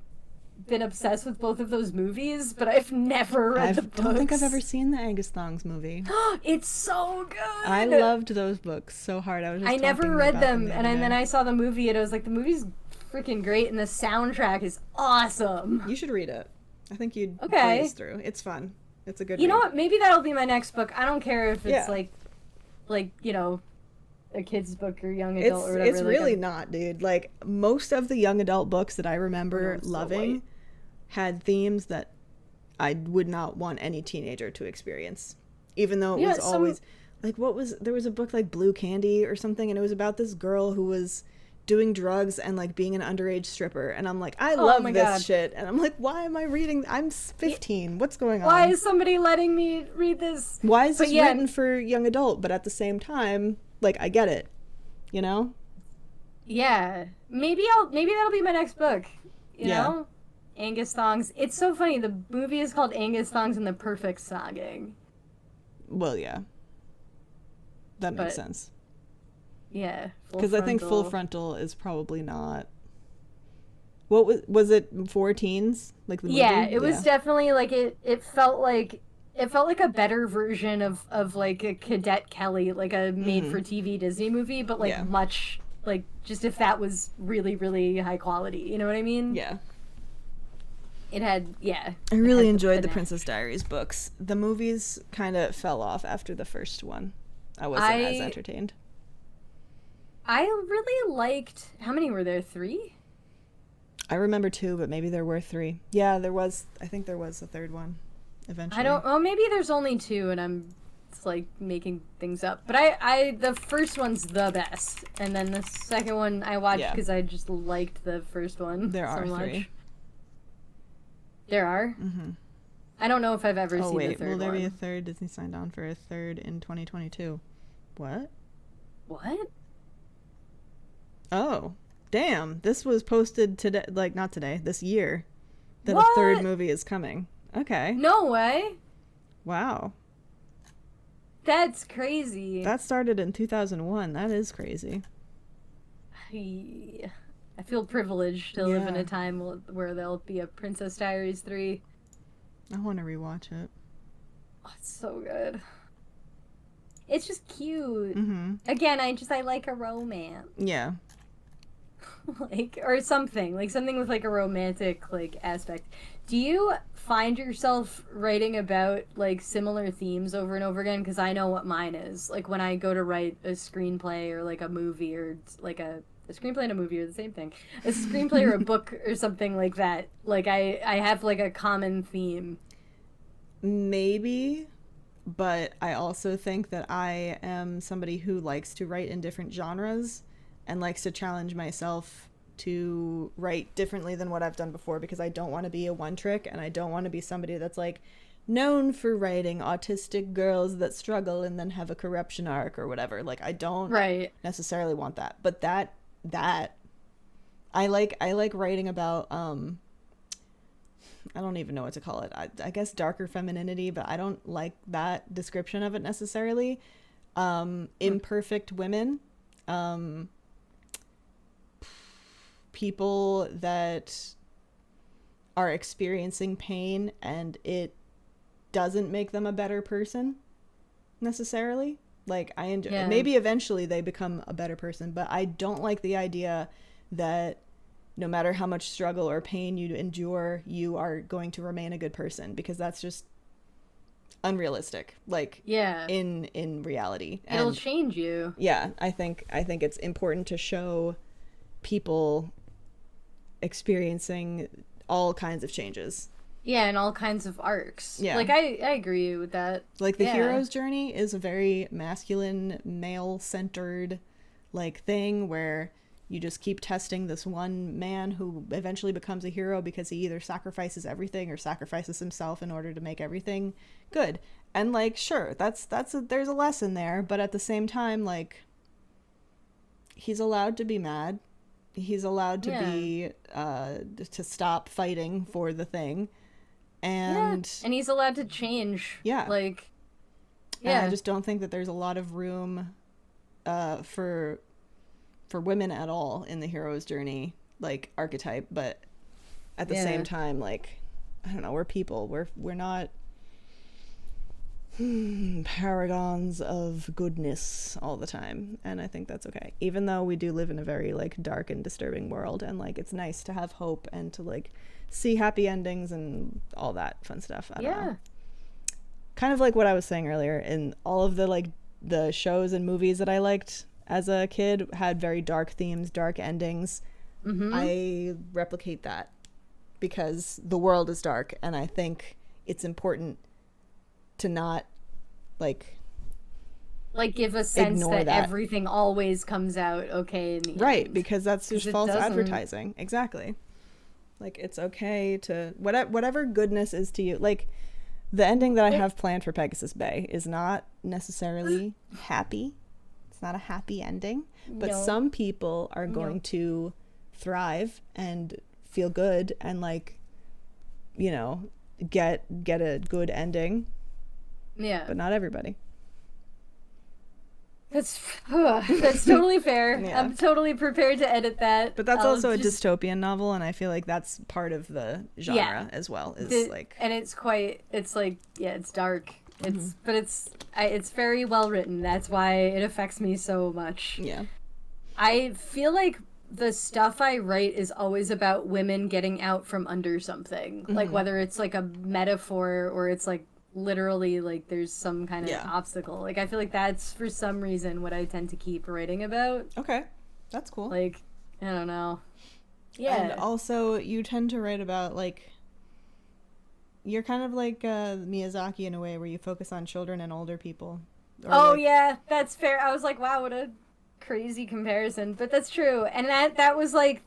been obsessed with both of those movies, but I've never read I the don't think I've ever books. seen the Angus Thongs movie. It's so I good. loved those books so hard. I was I just never talking read about them them, the and other then day. I saw the movie, and I was like, the movie's freaking great, and the soundtrack is awesome. You should read it. I think you'd blaze Okay. through. It's fun. It's a good You know read. what? Maybe that'll be my next book. I don't care if it's Yeah. like a kid's book or young adult or It's whatever. Like really I'm. not, dude. Like most of the young adult books that I Oh no, remember I'm still white. loving had themes that I would not want any teenager to experience. Even though it You know, was some. always like there was a book like Blue Candy or something, and it was about this girl who was doing drugs and like being an underage stripper, and I'm like, I Oh my love this god. shit, and I'm like, why am I reading? I'm Y- 15. What's going Why on? is somebody letting me read this? Why is But this yeah, written for young adult? But at the same time, like I get it, you know? yeah. Maybe that'll be my next book. You Yeah. know, Angus Thongs. It's so funny. The movie is called Angus Thongs and the Perfect Snogging. Well, yeah, that makes But sense. yeah, full Because I think Full frontal. Frontal is probably not. What was it for teens? Like the Yeah, movie? it was Yeah. definitely like it felt like a better version of like a Cadet Kelly, like a made Mm-hmm. for TV Disney movie, but like Yeah. much like just if that was really really high quality, you know what I mean? Yeah. It had yeah, I it really had the enjoyed the Princess panache. Diaries books. The movies kind of fell off after the first one. I wasn't as I entertained. I really liked how many were there? 3? I remember two, but maybe there were three. Yeah, there was. I think there was a third one I eventually. don't. Oh, maybe there's only 2, and I'm it's like making things up. But I the first one's the best, and then the second one I watched Yeah, because I just liked the first one there so are three. much. There are. Mm-hmm. I don't know if I've ever Oh seen the wait, will third there be a one. third? Disney signed on for a third in 2022. What? What? Oh, damn! This was posted today. Like not today. This year, that a third What? movie is coming. Okay. No way. Wow. That's crazy. That started in 2001. That is crazy. I feel privileged to live in Yeah. a time where there'll be a Princess Diaries 3. I want to rewatch it. Oh, it's so good. It's just cute. Mm-hmm. Again, I like a romance. Yeah. Like or something. Like something with like a romantic like aspect. Do you find yourself writing about like similar themes over and over again? Because I know what mine is. Like when I go to write a screenplay or like a movie or like a screenplay and a movie are the same thing. A screenplay or a book or something like that. Like I have like a common theme. Maybe, but I also think that I am somebody who likes to write in different genres and likes to challenge myself to write differently than what I've done before, because I don't want to be a one trick, and I don't want to be somebody that's like known for writing autistic girls that struggle and then have a corruption arc or whatever. Like, I don't necessarily want that. But that I like writing about I don't even know what to call it. I guess darker femininity, but I don't like that description of it necessarily. Imperfect women, people that are experiencing pain and it doesn't make them a better person necessarily. Like, I enjoy, maybe eventually they become a better person, but I don't like the idea that no matter how much struggle or pain you endure, you are going to remain a good person, because that's just unrealistic. Like, in reality, it'll change you. I think it's important to show people experiencing all kinds of changes. Yeah, and all kinds of arcs. Yeah. Like, I agree with that. Like, the hero's journey is a very masculine, male-centered, like, thing where you just keep testing this one man who eventually becomes a hero because he either sacrifices everything or sacrifices himself in order to make everything good. And, like, sure, there's a lesson there, but at the same time, like, he's allowed to be mad. He's allowed to be, to stop fighting for the thing. And he's allowed to change. Like, and I just don't think that there's a lot of room for women at all in the hero's journey, like, archetype. But at the same time, like, I don't know, we're people. We're not paragons of goodness all the time, and I think that's okay, even though we do live in a very, like, dark and disturbing world, and, like, it's nice to have hope and to, like, see happy endings and all that fun stuff. I don't know. Kind of like what I was saying earlier, in all of the, like, the shows and movies that I liked as a kid had very dark themes, dark endings. I replicate that because the world is dark, and I think it's important to not like give a sense that everything always comes out okay in the end. Because that's just false advertising. Exactly. Like, it's okay to whatever goodness is to you. Like, the ending that I have planned for Pegasus Bay is not necessarily happy. It's not a happy ending, but some people are going to thrive and feel good and, like, you know, get a good ending. But not everybody. That's totally fair. I'm totally prepared to edit that. But that's also a dystopian novel, and I feel like that's part of the genre as well. And it's it's dark. But it's very well written. That's why it affects me so much. I feel like the stuff I write is always about women getting out from under something. Like, whether it's, like, a metaphor or it's, like, literally, like, there's some kind of obstacle. Like, I feel like that's, for some reason, what I tend to keep writing about. Okay. That's cool. Like, I don't know. And also, you tend to write about, like, you're kind of like Miyazaki in a way, where you focus on children and older people. That's fair. I was like, wow, what a crazy comparison. But that's true. And that was, like,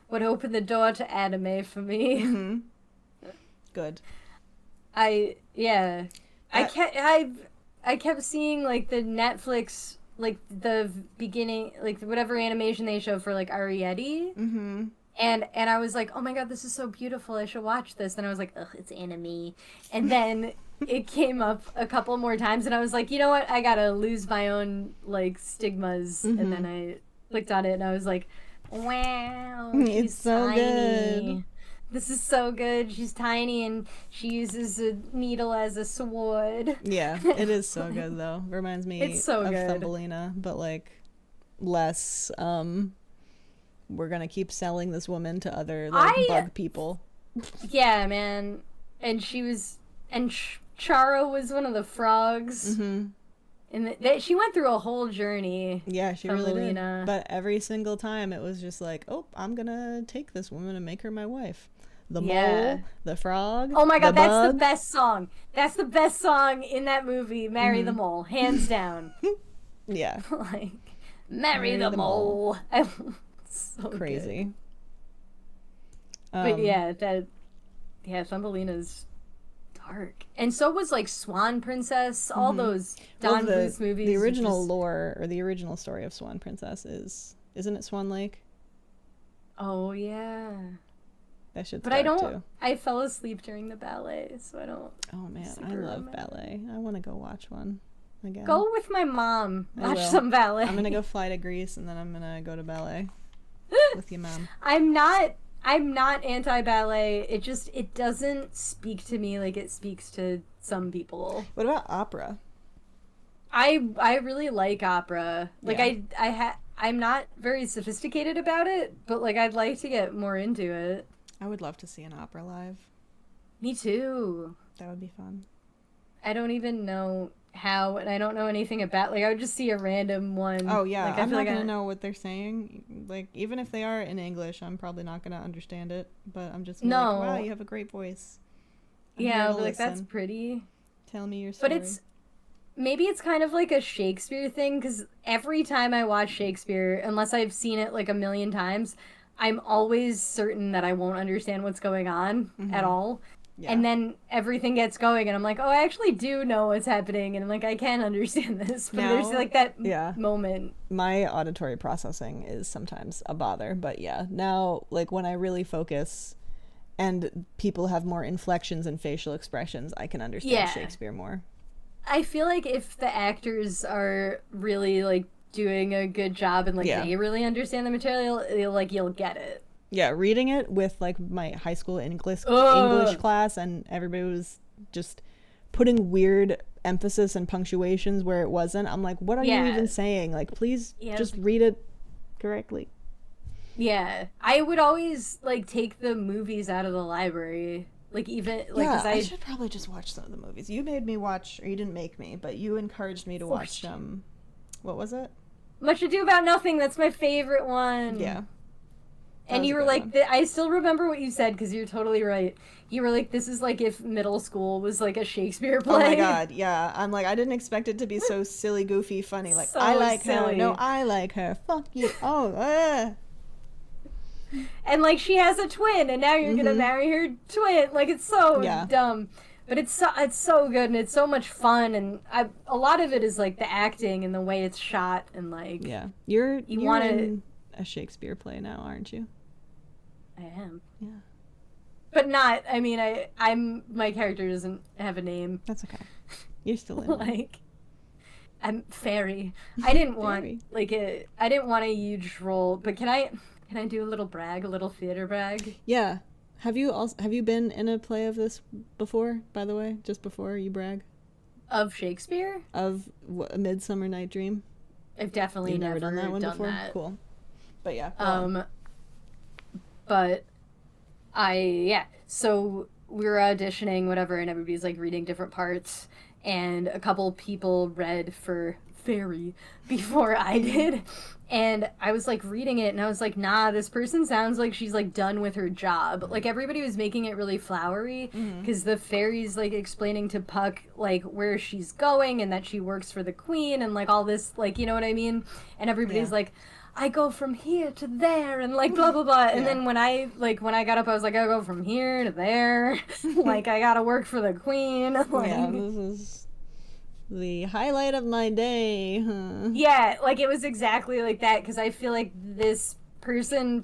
what opened the door to anime for me. Good. I kept seeing, like, the Netflix, like, the beginning, like, whatever animation they show for, like, Ariete. And I was like, oh my god, this is so beautiful, I should watch this. Then I was like, ugh, it's anime. And then it came up a couple more times, and I was like, you know what, I gotta lose my own, like, stigmas. And then I clicked on it, and I was like, wow, she's so tiny. Good. This is so good. She's tiny, and she uses a needle as a sword. Yeah, it is so good, though. Reminds me of Thumbelina, but, like, less, we're gonna keep selling this woman to other, like, bug people. Yeah, man. And Charo was one of the frogs. And she went through a whole journey. Yeah, she really did. But every single time it was just like, oh, I'm gonna take this woman and make her my wife. The mole, the frog. Oh my god, that's the best song. That's the best song in that movie, Marry the Mole, hands down. Yeah. Like, marry the mole. So Crazy. But Thumbelina's dark. And so was like Swan Princess, all those Don Bluth movies. The original lore or the original story of Swan Princess isn't it Swan Lake? Oh yeah. That shit's but dark I don't. too. I fell asleep during the ballet, so I don't. Oh man, I love ballet. I want to go watch one again. Go with my mom. Watch some ballet. I'm gonna go fly to Greece and then I'm gonna go to ballet with your mom. I'm not anti-ballet. It doesn't speak to me like it speaks to some people. What about opera? I really like opera. Like Yeah. I'm not very sophisticated about it, but like I'd like to get more into it. I would love to see an opera live. Me too. That would be fun. I don't even know how, and I don't know anything about. Like I would just see a random one. Oh yeah, like, I'm not gonna know what they're saying. Like even if they are in English, I'm probably not gonna understand it. But I'm just like, wow, you have a great voice. I'll be like, that's pretty. Tell me your story. But maybe it's kind of like a Shakespeare thing, because every time I watch Shakespeare, unless I've seen it like a million times, I'm always certain that I won't understand what's going on at all. Yeah. And then everything gets going, and I'm like, oh, I actually do know what's happening, and like I can understand this. But there's like that moment. My auditory processing is sometimes a bother, but yeah, now like when I really focus and people have more inflections and facial expressions, I can understand Shakespeare more. I feel like if the actors are really like doing a good job and like they really understand the material, you'll get it. Yeah, reading it with like my high school English class, and everybody was just putting weird emphasis and punctuations where it wasn't. I'm like, what are you even saying? Like, please just read it correctly. Yeah, I would always like take the movies out of the library. Like even like I should probably just watch some of the movies. You made me watch, or you didn't make me, but you encouraged me to watch. What was it? Much Ado About Nothing. That's my favorite one. Yeah. And you were like, I still remember what you said, because you're totally right. You were like, this is like if middle school was like a Shakespeare play. Oh my god, yeah. I'm like, I didn't expect it to be so silly, goofy, funny. Like, so I like her. No, I like her. Fuck you. Oh, And like, she has a twin, and now you're gonna marry her twin. Like, it's so dumb. But it's so good, and it's so much fun, and a lot of it is like the acting and the way it's shot, and like you're in a Shakespeare play now, aren't you? I am. Yeah. But not. I mean, my character doesn't have a name. That's okay. You're still in. Like, I'm fairy. I didn't want I didn't want a huge role, but can I do a little brag, a little theater brag? Yeah. Have you been in a play of this before, by the way? Just before you brag? Of Shakespeare? Of A Midsummer Night Dream? I've definitely never done that one before. Cool. But yeah. But so we were auditioning, whatever, and everybody's like reading different parts, and a couple people read for fairy before I did, and I was like reading it, and I was like, nah, this person sounds like she's like done with her job. Like everybody was making it really flowery, because the fairy's like explaining to Puck like where she's going, and that she works for the queen, and like all this, like, you know what I mean? And everybody's like, I go from here to there, and like blah blah blah. And then when I got up, I was like, I go from here to there. Like I gotta work for the queen. Like, this is the highlight of my day. Huh? Yeah, like it was exactly like that, because I feel like this person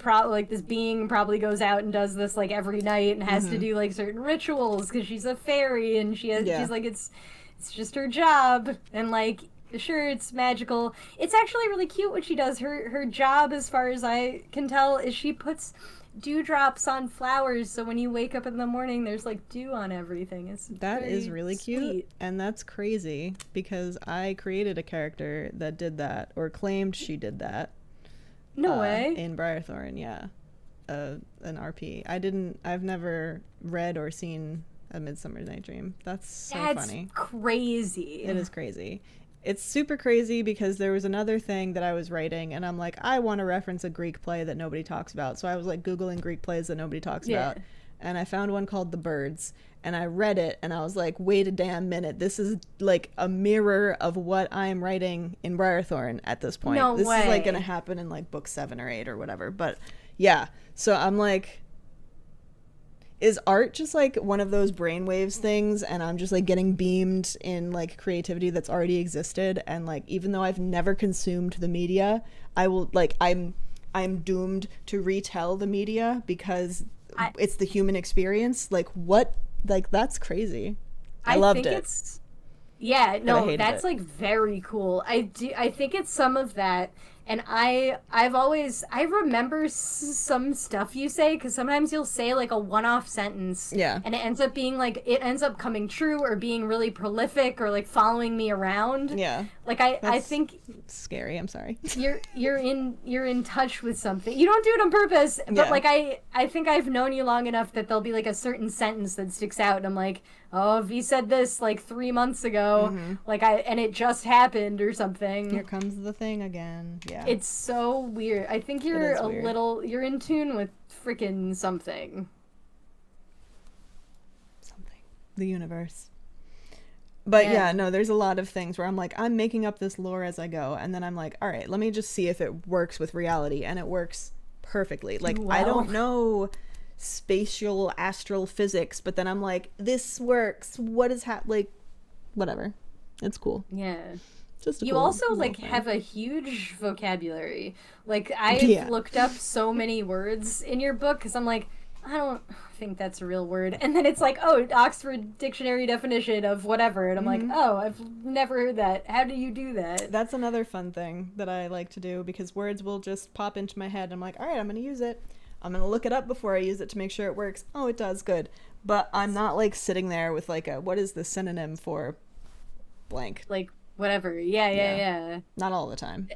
this being probably goes out and does this like every night and has to do like certain rituals because she's a fairy, and she's like it's just her job, and like. Sure, it's magical. It's actually really cute what she does. Her job, as far as I can tell, is she puts dewdrops on flowers, so when you wake up in the morning, there's like dew on everything. That is really cute, and that's crazy, because I created a character that did that, or claimed she did that. No way. In Briarthorn, yeah. An RP. I've never read or seen A Midsummer Night Dream. That's funny. That's crazy. It is crazy. It's super crazy, because there was another thing that I was writing, and I'm like, I want to reference a Greek play that nobody talks about. So I was like Googling Greek plays that nobody talks about. and I found one called The Birds, and I read it, and I was like, wait a damn minute, this is like a mirror of what I'm writing in Briarthorn at this point. No This is like way. gonna happen in like book 7 or 8 or whatever. But yeah, so I'm like, is art just like one of those brainwaves things, and I'm just like getting beamed in like creativity that's already existed, and like even though I've never consumed the media, I will like I'm doomed to retell the media because I it's the human experience. Like what? Like that's crazy. I I loved think it, it's yeah, but I no, hated that's it. like very cool. I think it's some of that. And I remember some stuff you say cuz sometimes you'll say like a one-off sentence Yeah. and it ends up coming true or being really prolific or like following me around. Yeah. Like I That's think scary. I'm sorry. you're in touch with something. You don't do it on purpose, but Yeah. like I think I've known you long enough that there'll be like a certain sentence that sticks out and I'm like, "Oh, V said this like 3 months ago." Mm-hmm. Like I and it just happened or Here something. comes the thing again. Yeah. It's so weird. I think It is weird. you're in tune with freaking something. Something. The universe. But Yeah. yeah, no, there's a lot of things where I'm like, I'm making up this lore as I go, and then I'm like, all right, let me just see if it works with reality, and it works perfectly. Like, I Well, don't know spatial astral physics, but then I'm like, this works. What is like, whatever. It's cool. yeah. Just a You cool also little like thing. have a huge vocabulary. Like I've Yeah. looked up so many words in your book because I'm like, I don't think that's a real word. And then it's like, oh, Oxford Dictionary definition of whatever. And I'm like, Mm-hmm. oh, I've never heard that. How do you do that? That's another fun thing that I like to do because words will just pop into my head. I'm like, all right, I'm going to use it. I'm going to look it up before I use it to make sure it works. Oh, it does. Good. But I'm not like sitting there with like a, what is the synonym for blank? Like whatever. Yeah, yeah, Yeah. yeah. Not all the time.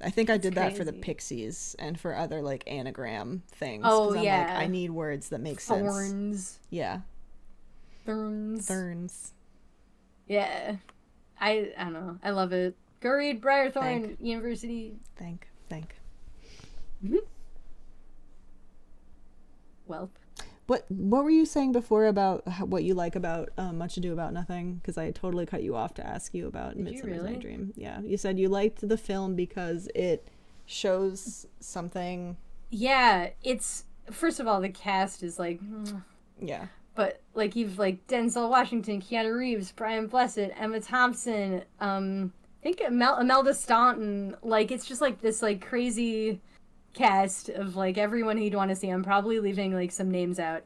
I think I It's did that for the crazy. Pixies and for other like anagram things Oh because I'm like, I yeah. need words that make sense. Thorns. Yeah. Thorns. Thorns. Yeah. I don't know. I love it. Go read Briarthorn Thank. University. Thank. Mhm. Welp. What were you saying before about what you like about Much Ado About Nothing? Because I totally cut you off to ask you about Did you Midsummer's Night really? Dream. Yeah, you said you liked the film because it shows something. Yeah, it's first of all the cast is like, Yeah, but like you've like Denzel Washington, Keanu Reeves, Brian Blessed, Emma Thompson, I think Imelda Staunton. Like it's just like this like crazy cast of like everyone who'd want to see. I'm probably leaving like some names out,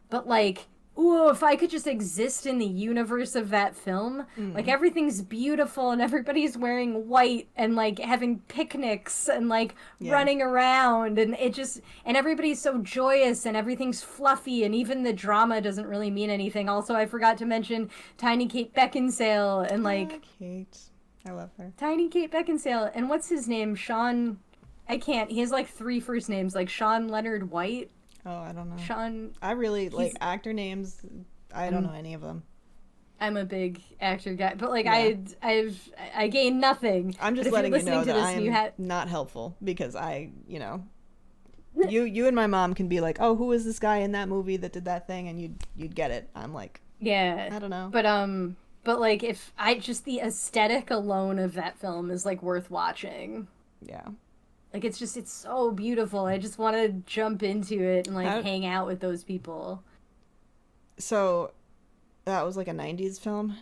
but like. Ooh, if I could just exist in the universe of that film, like mm, everything's beautiful and everybody's wearing white and like having picnics and like yeah. running around and it just and everybody's so joyous and everything's fluffy and even the drama doesn't really mean anything. Also, I forgot to mention Tiny Kate Beckinsale and Ah, like Kate, I love her. Tiny Kate Beckinsale and what's his name? Sean. I can't. He has like three first names, like Sean Leonard White. Oh, I don't know. Sean. I really like He's. actor names. I don't know I'm. any of them. I'm a big actor guy, but like Yeah, I gain nothing. I'm But just if you're letting you listening know to that this I and you am had not helpful because you and my mom can be like, oh, who is this guy in that movie that did that thing, and you'd get it. I'm like, yeah, I don't know. but like if I just the aesthetic alone of that film is like worth watching. Yeah. Like it's so beautiful. I just want to jump into it and like How, hang out with those people. so that was like a 90s film,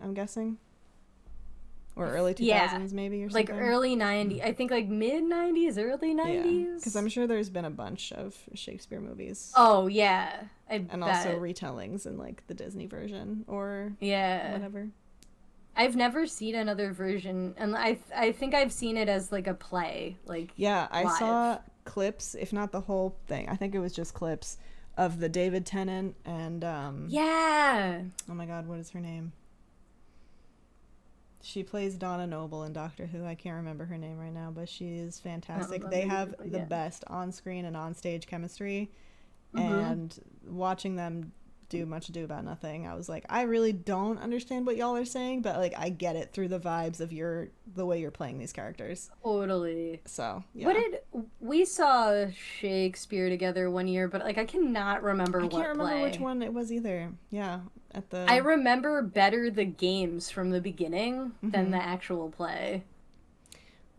I'm guessing, or early Yeah, 2000s maybe or like something. early 90s. I think like mid 90s, early Yeah, because 90s. I'm sure there's been a bunch of Shakespeare movies Oh yeah, I and also bet. retellings in like the Disney version or Yeah. whatever. I've never seen another version, and I think I've seen it as like a play, like Yeah, I live. saw clips, if not the whole thing. I think it was just clips of the David Tennant and Yeah. oh my god, what is her name? She plays Donna Noble in Doctor Who. I can't remember her name right now, but she is I don't fantastic. They remember either, have but the yeah. best on-screen and on-stage chemistry, Mhm. and watching them do much ado about nothing. I was like, I really don't understand what y'all are saying, but like I get it through the vibes of the way you're playing these characters. Totally. So yeah. What did we saw Shakespeare together one year, but like I cannot remember I what can't remember play. which one it was either. Yeah, at the. I remember better the games from the beginning than the actual play.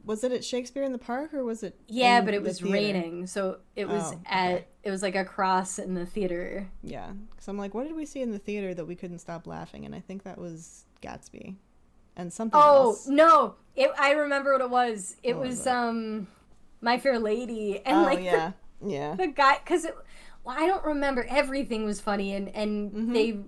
Was it at Shakespeare in the Park or was it? Yeah, in but it the was theater? raining, so it was it was like across in the theater. Yeah, because I'm like, what did we see in the theater that we couldn't stop laughing? And I think that was Gatsby, and something else. Oh no! I remember what it was. It What was it? My Fair Lady, and like yeah, the guy, because I don't remember, everything was funny, and they,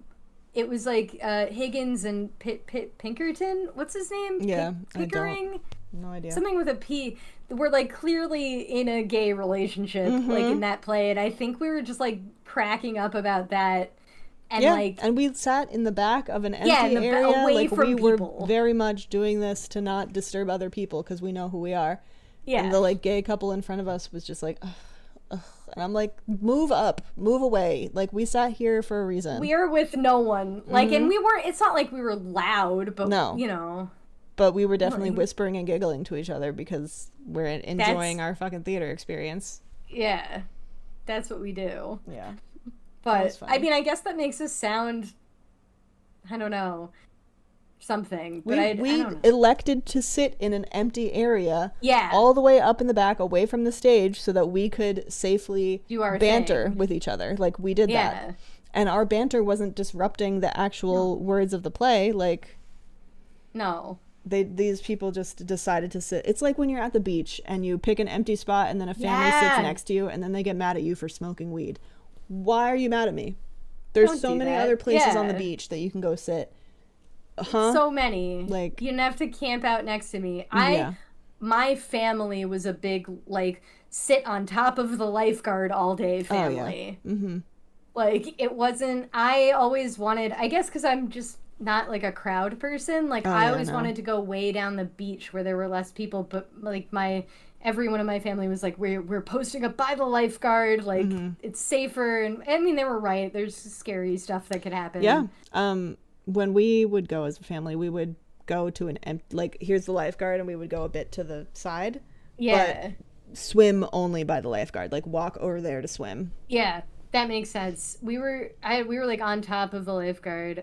it was like Higgins and Pinkerton. What's his name? Yeah, Pickering. No idea. Something with a P. We're like clearly in a gay relationship, like in that play, and I think we were just like cracking up about that. And like, and we sat in the back of an empty area, away like from we people. were very much doing this to not disturb other people because we know who we are. Yeah. And the like gay couple in front of us was just like, ugh, ugh. And I'm like, move up, move away. Like we sat here for a reason. We are with no one. Like, and we weren't. It's not like we were loud, but no, you know. But we were definitely whispering and giggling to each other because we're enjoying our fucking theater experience. Yeah, that's what we do. Yeah. But, I mean, I guess that makes us sound, I don't know, something. But I don't know. Elected to sit in an empty area. Yeah. All the way up in the back, away from the stage, so that we could safely do our banter with each other. Like, we did that. And our banter wasn't disrupting the actual words of the play. Like... No. These people just decided to sit. It's like when you're at the beach and you pick an empty spot and then a family sits next to you and then they get mad at you for smoking weed. Why are you mad at me? There's so many other places on the beach that you can go sit. So many. Like, you didn't have to camp out next to me. My family was a big, like, sit on top of the lifeguard all day family. Oh, yeah. Like, it wasn't, I always wanted, I guess because I'm just not like a crowd person, like I always wanted to go way down the beach where there were less people, but like everyone in my family was like, we're posting up by the lifeguard, like it's safer. And I mean, they were right, there's scary stuff that could happen. When we would go as a family, we would go to like, here's the lifeguard, and we would go a bit to the side, but swim only by the lifeguard, like walk over there to swim. That makes sense. We were like on top of the lifeguard.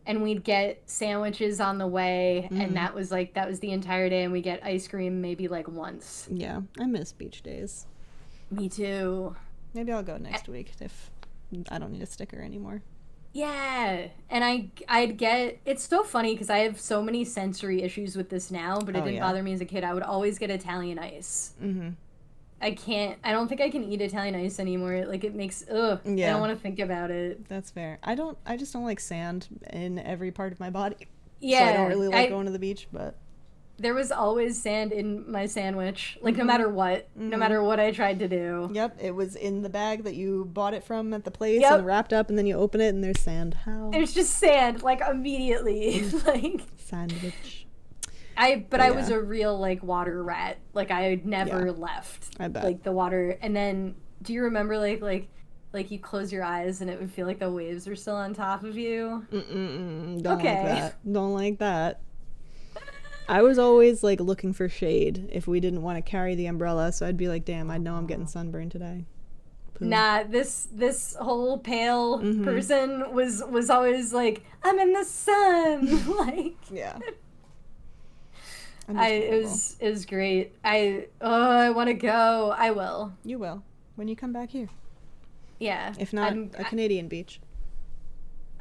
And we'd get sandwiches on the way, and that was the entire day, and we get ice cream maybe like once. Yeah, I miss beach days. Me too. Maybe I'll go next week if I don't need a sticker anymore. Yeah, and I'd get, it's so funny because I have so many sensory issues with this now, but it didn't bother me as a kid. I would always get Italian ice. I don't think I can eat Italian ice anymore. Like, it makes, I don't want to think about it. That's fair. I just don't like sand in every part of my body. Yeah. So I don't really like going to the beach, but. There was always sand in my sandwich. Like, no matter what. No matter what I tried to do. Yep, it was in the bag that you bought it from at the place and wrapped up, and then you open it and there's sand. How? There's just sand, like, immediately. Like. Sandwich. I was a real, like, water rat. Like, I never left. I bet. Like, the water. And then, do you remember, like you close your eyes and it would feel like the waves were still on top of you? Don't like that. Don't like that. I was always, like, looking for shade if we didn't want to carry the umbrella, so I'd be like, damn, I know I'm getting sunburned today. Poo. Nah, this whole pale person was always like, I'm in the sun. Like, yeah. It was great. I want to go. I will. You will when you come back here. Yeah. If not a Canadian beach.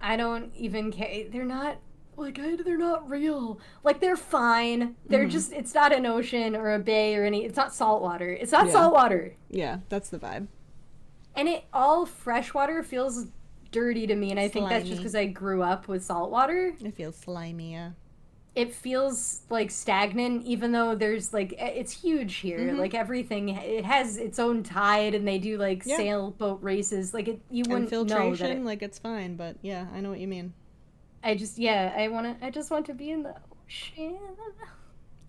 I don't even care. They're not they're not real. Like, they're fine. They're just, it's not an ocean or a bay or it's not salt water. It's not salt water. Yeah, that's the vibe. And all fresh water feels dirty to me, and I think that's just because I grew up with salt water. It feels slimy, yeah. It feels like stagnant, even though there's like, it's huge here. Like, everything, it has its own tide, and they do like sailboat races. Like, you wouldn't know that like, it's fine, but yeah, I know what you mean. I just want to be in the ocean.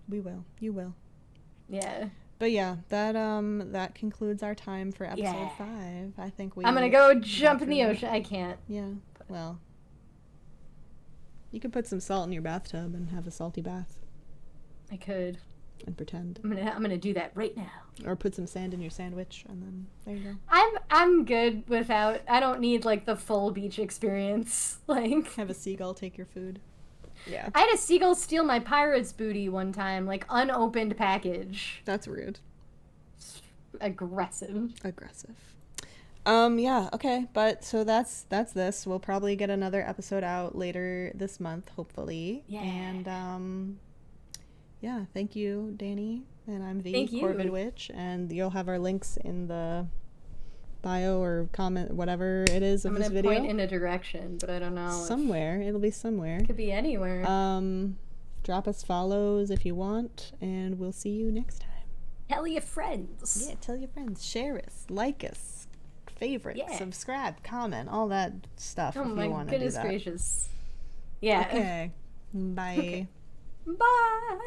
We will. You will. Yeah. But yeah, that concludes our time for episode Yeah. 5. I think I'm gonna go jump in the ocean. I can't. Yeah. Well, you could put some salt in your bathtub and have a salty bath. I could. And pretend. I'm gonna do that right now. Or put some sand in your sandwich, and then there you go. I'm good without. I don't need like the full beach experience. Like have a seagull take your food. Yeah. I had a seagull steal my pirate's booty one time, like unopened package. That's rude. Aggressive. Yeah, okay, but so that's this. We'll probably get another episode out later this month, hopefully. Yeah. And yeah, thank you, Dani. And I'm Vee, Thank you. Corvid Witch, and you'll have our links in the bio or comment, whatever it is of this video. I'm gonna point in a direction, but I don't know. Somewhere. It'll be somewhere. It could be anywhere. Drop us follows if you want, and we'll see you next time. Tell your friends. Yeah, tell your friends. Share us. Like us. Favorite. Subscribe. Comment. All that stuff if you want to do that. Oh my goodness gracious. Yeah. Okay. Bye. Okay. Bye.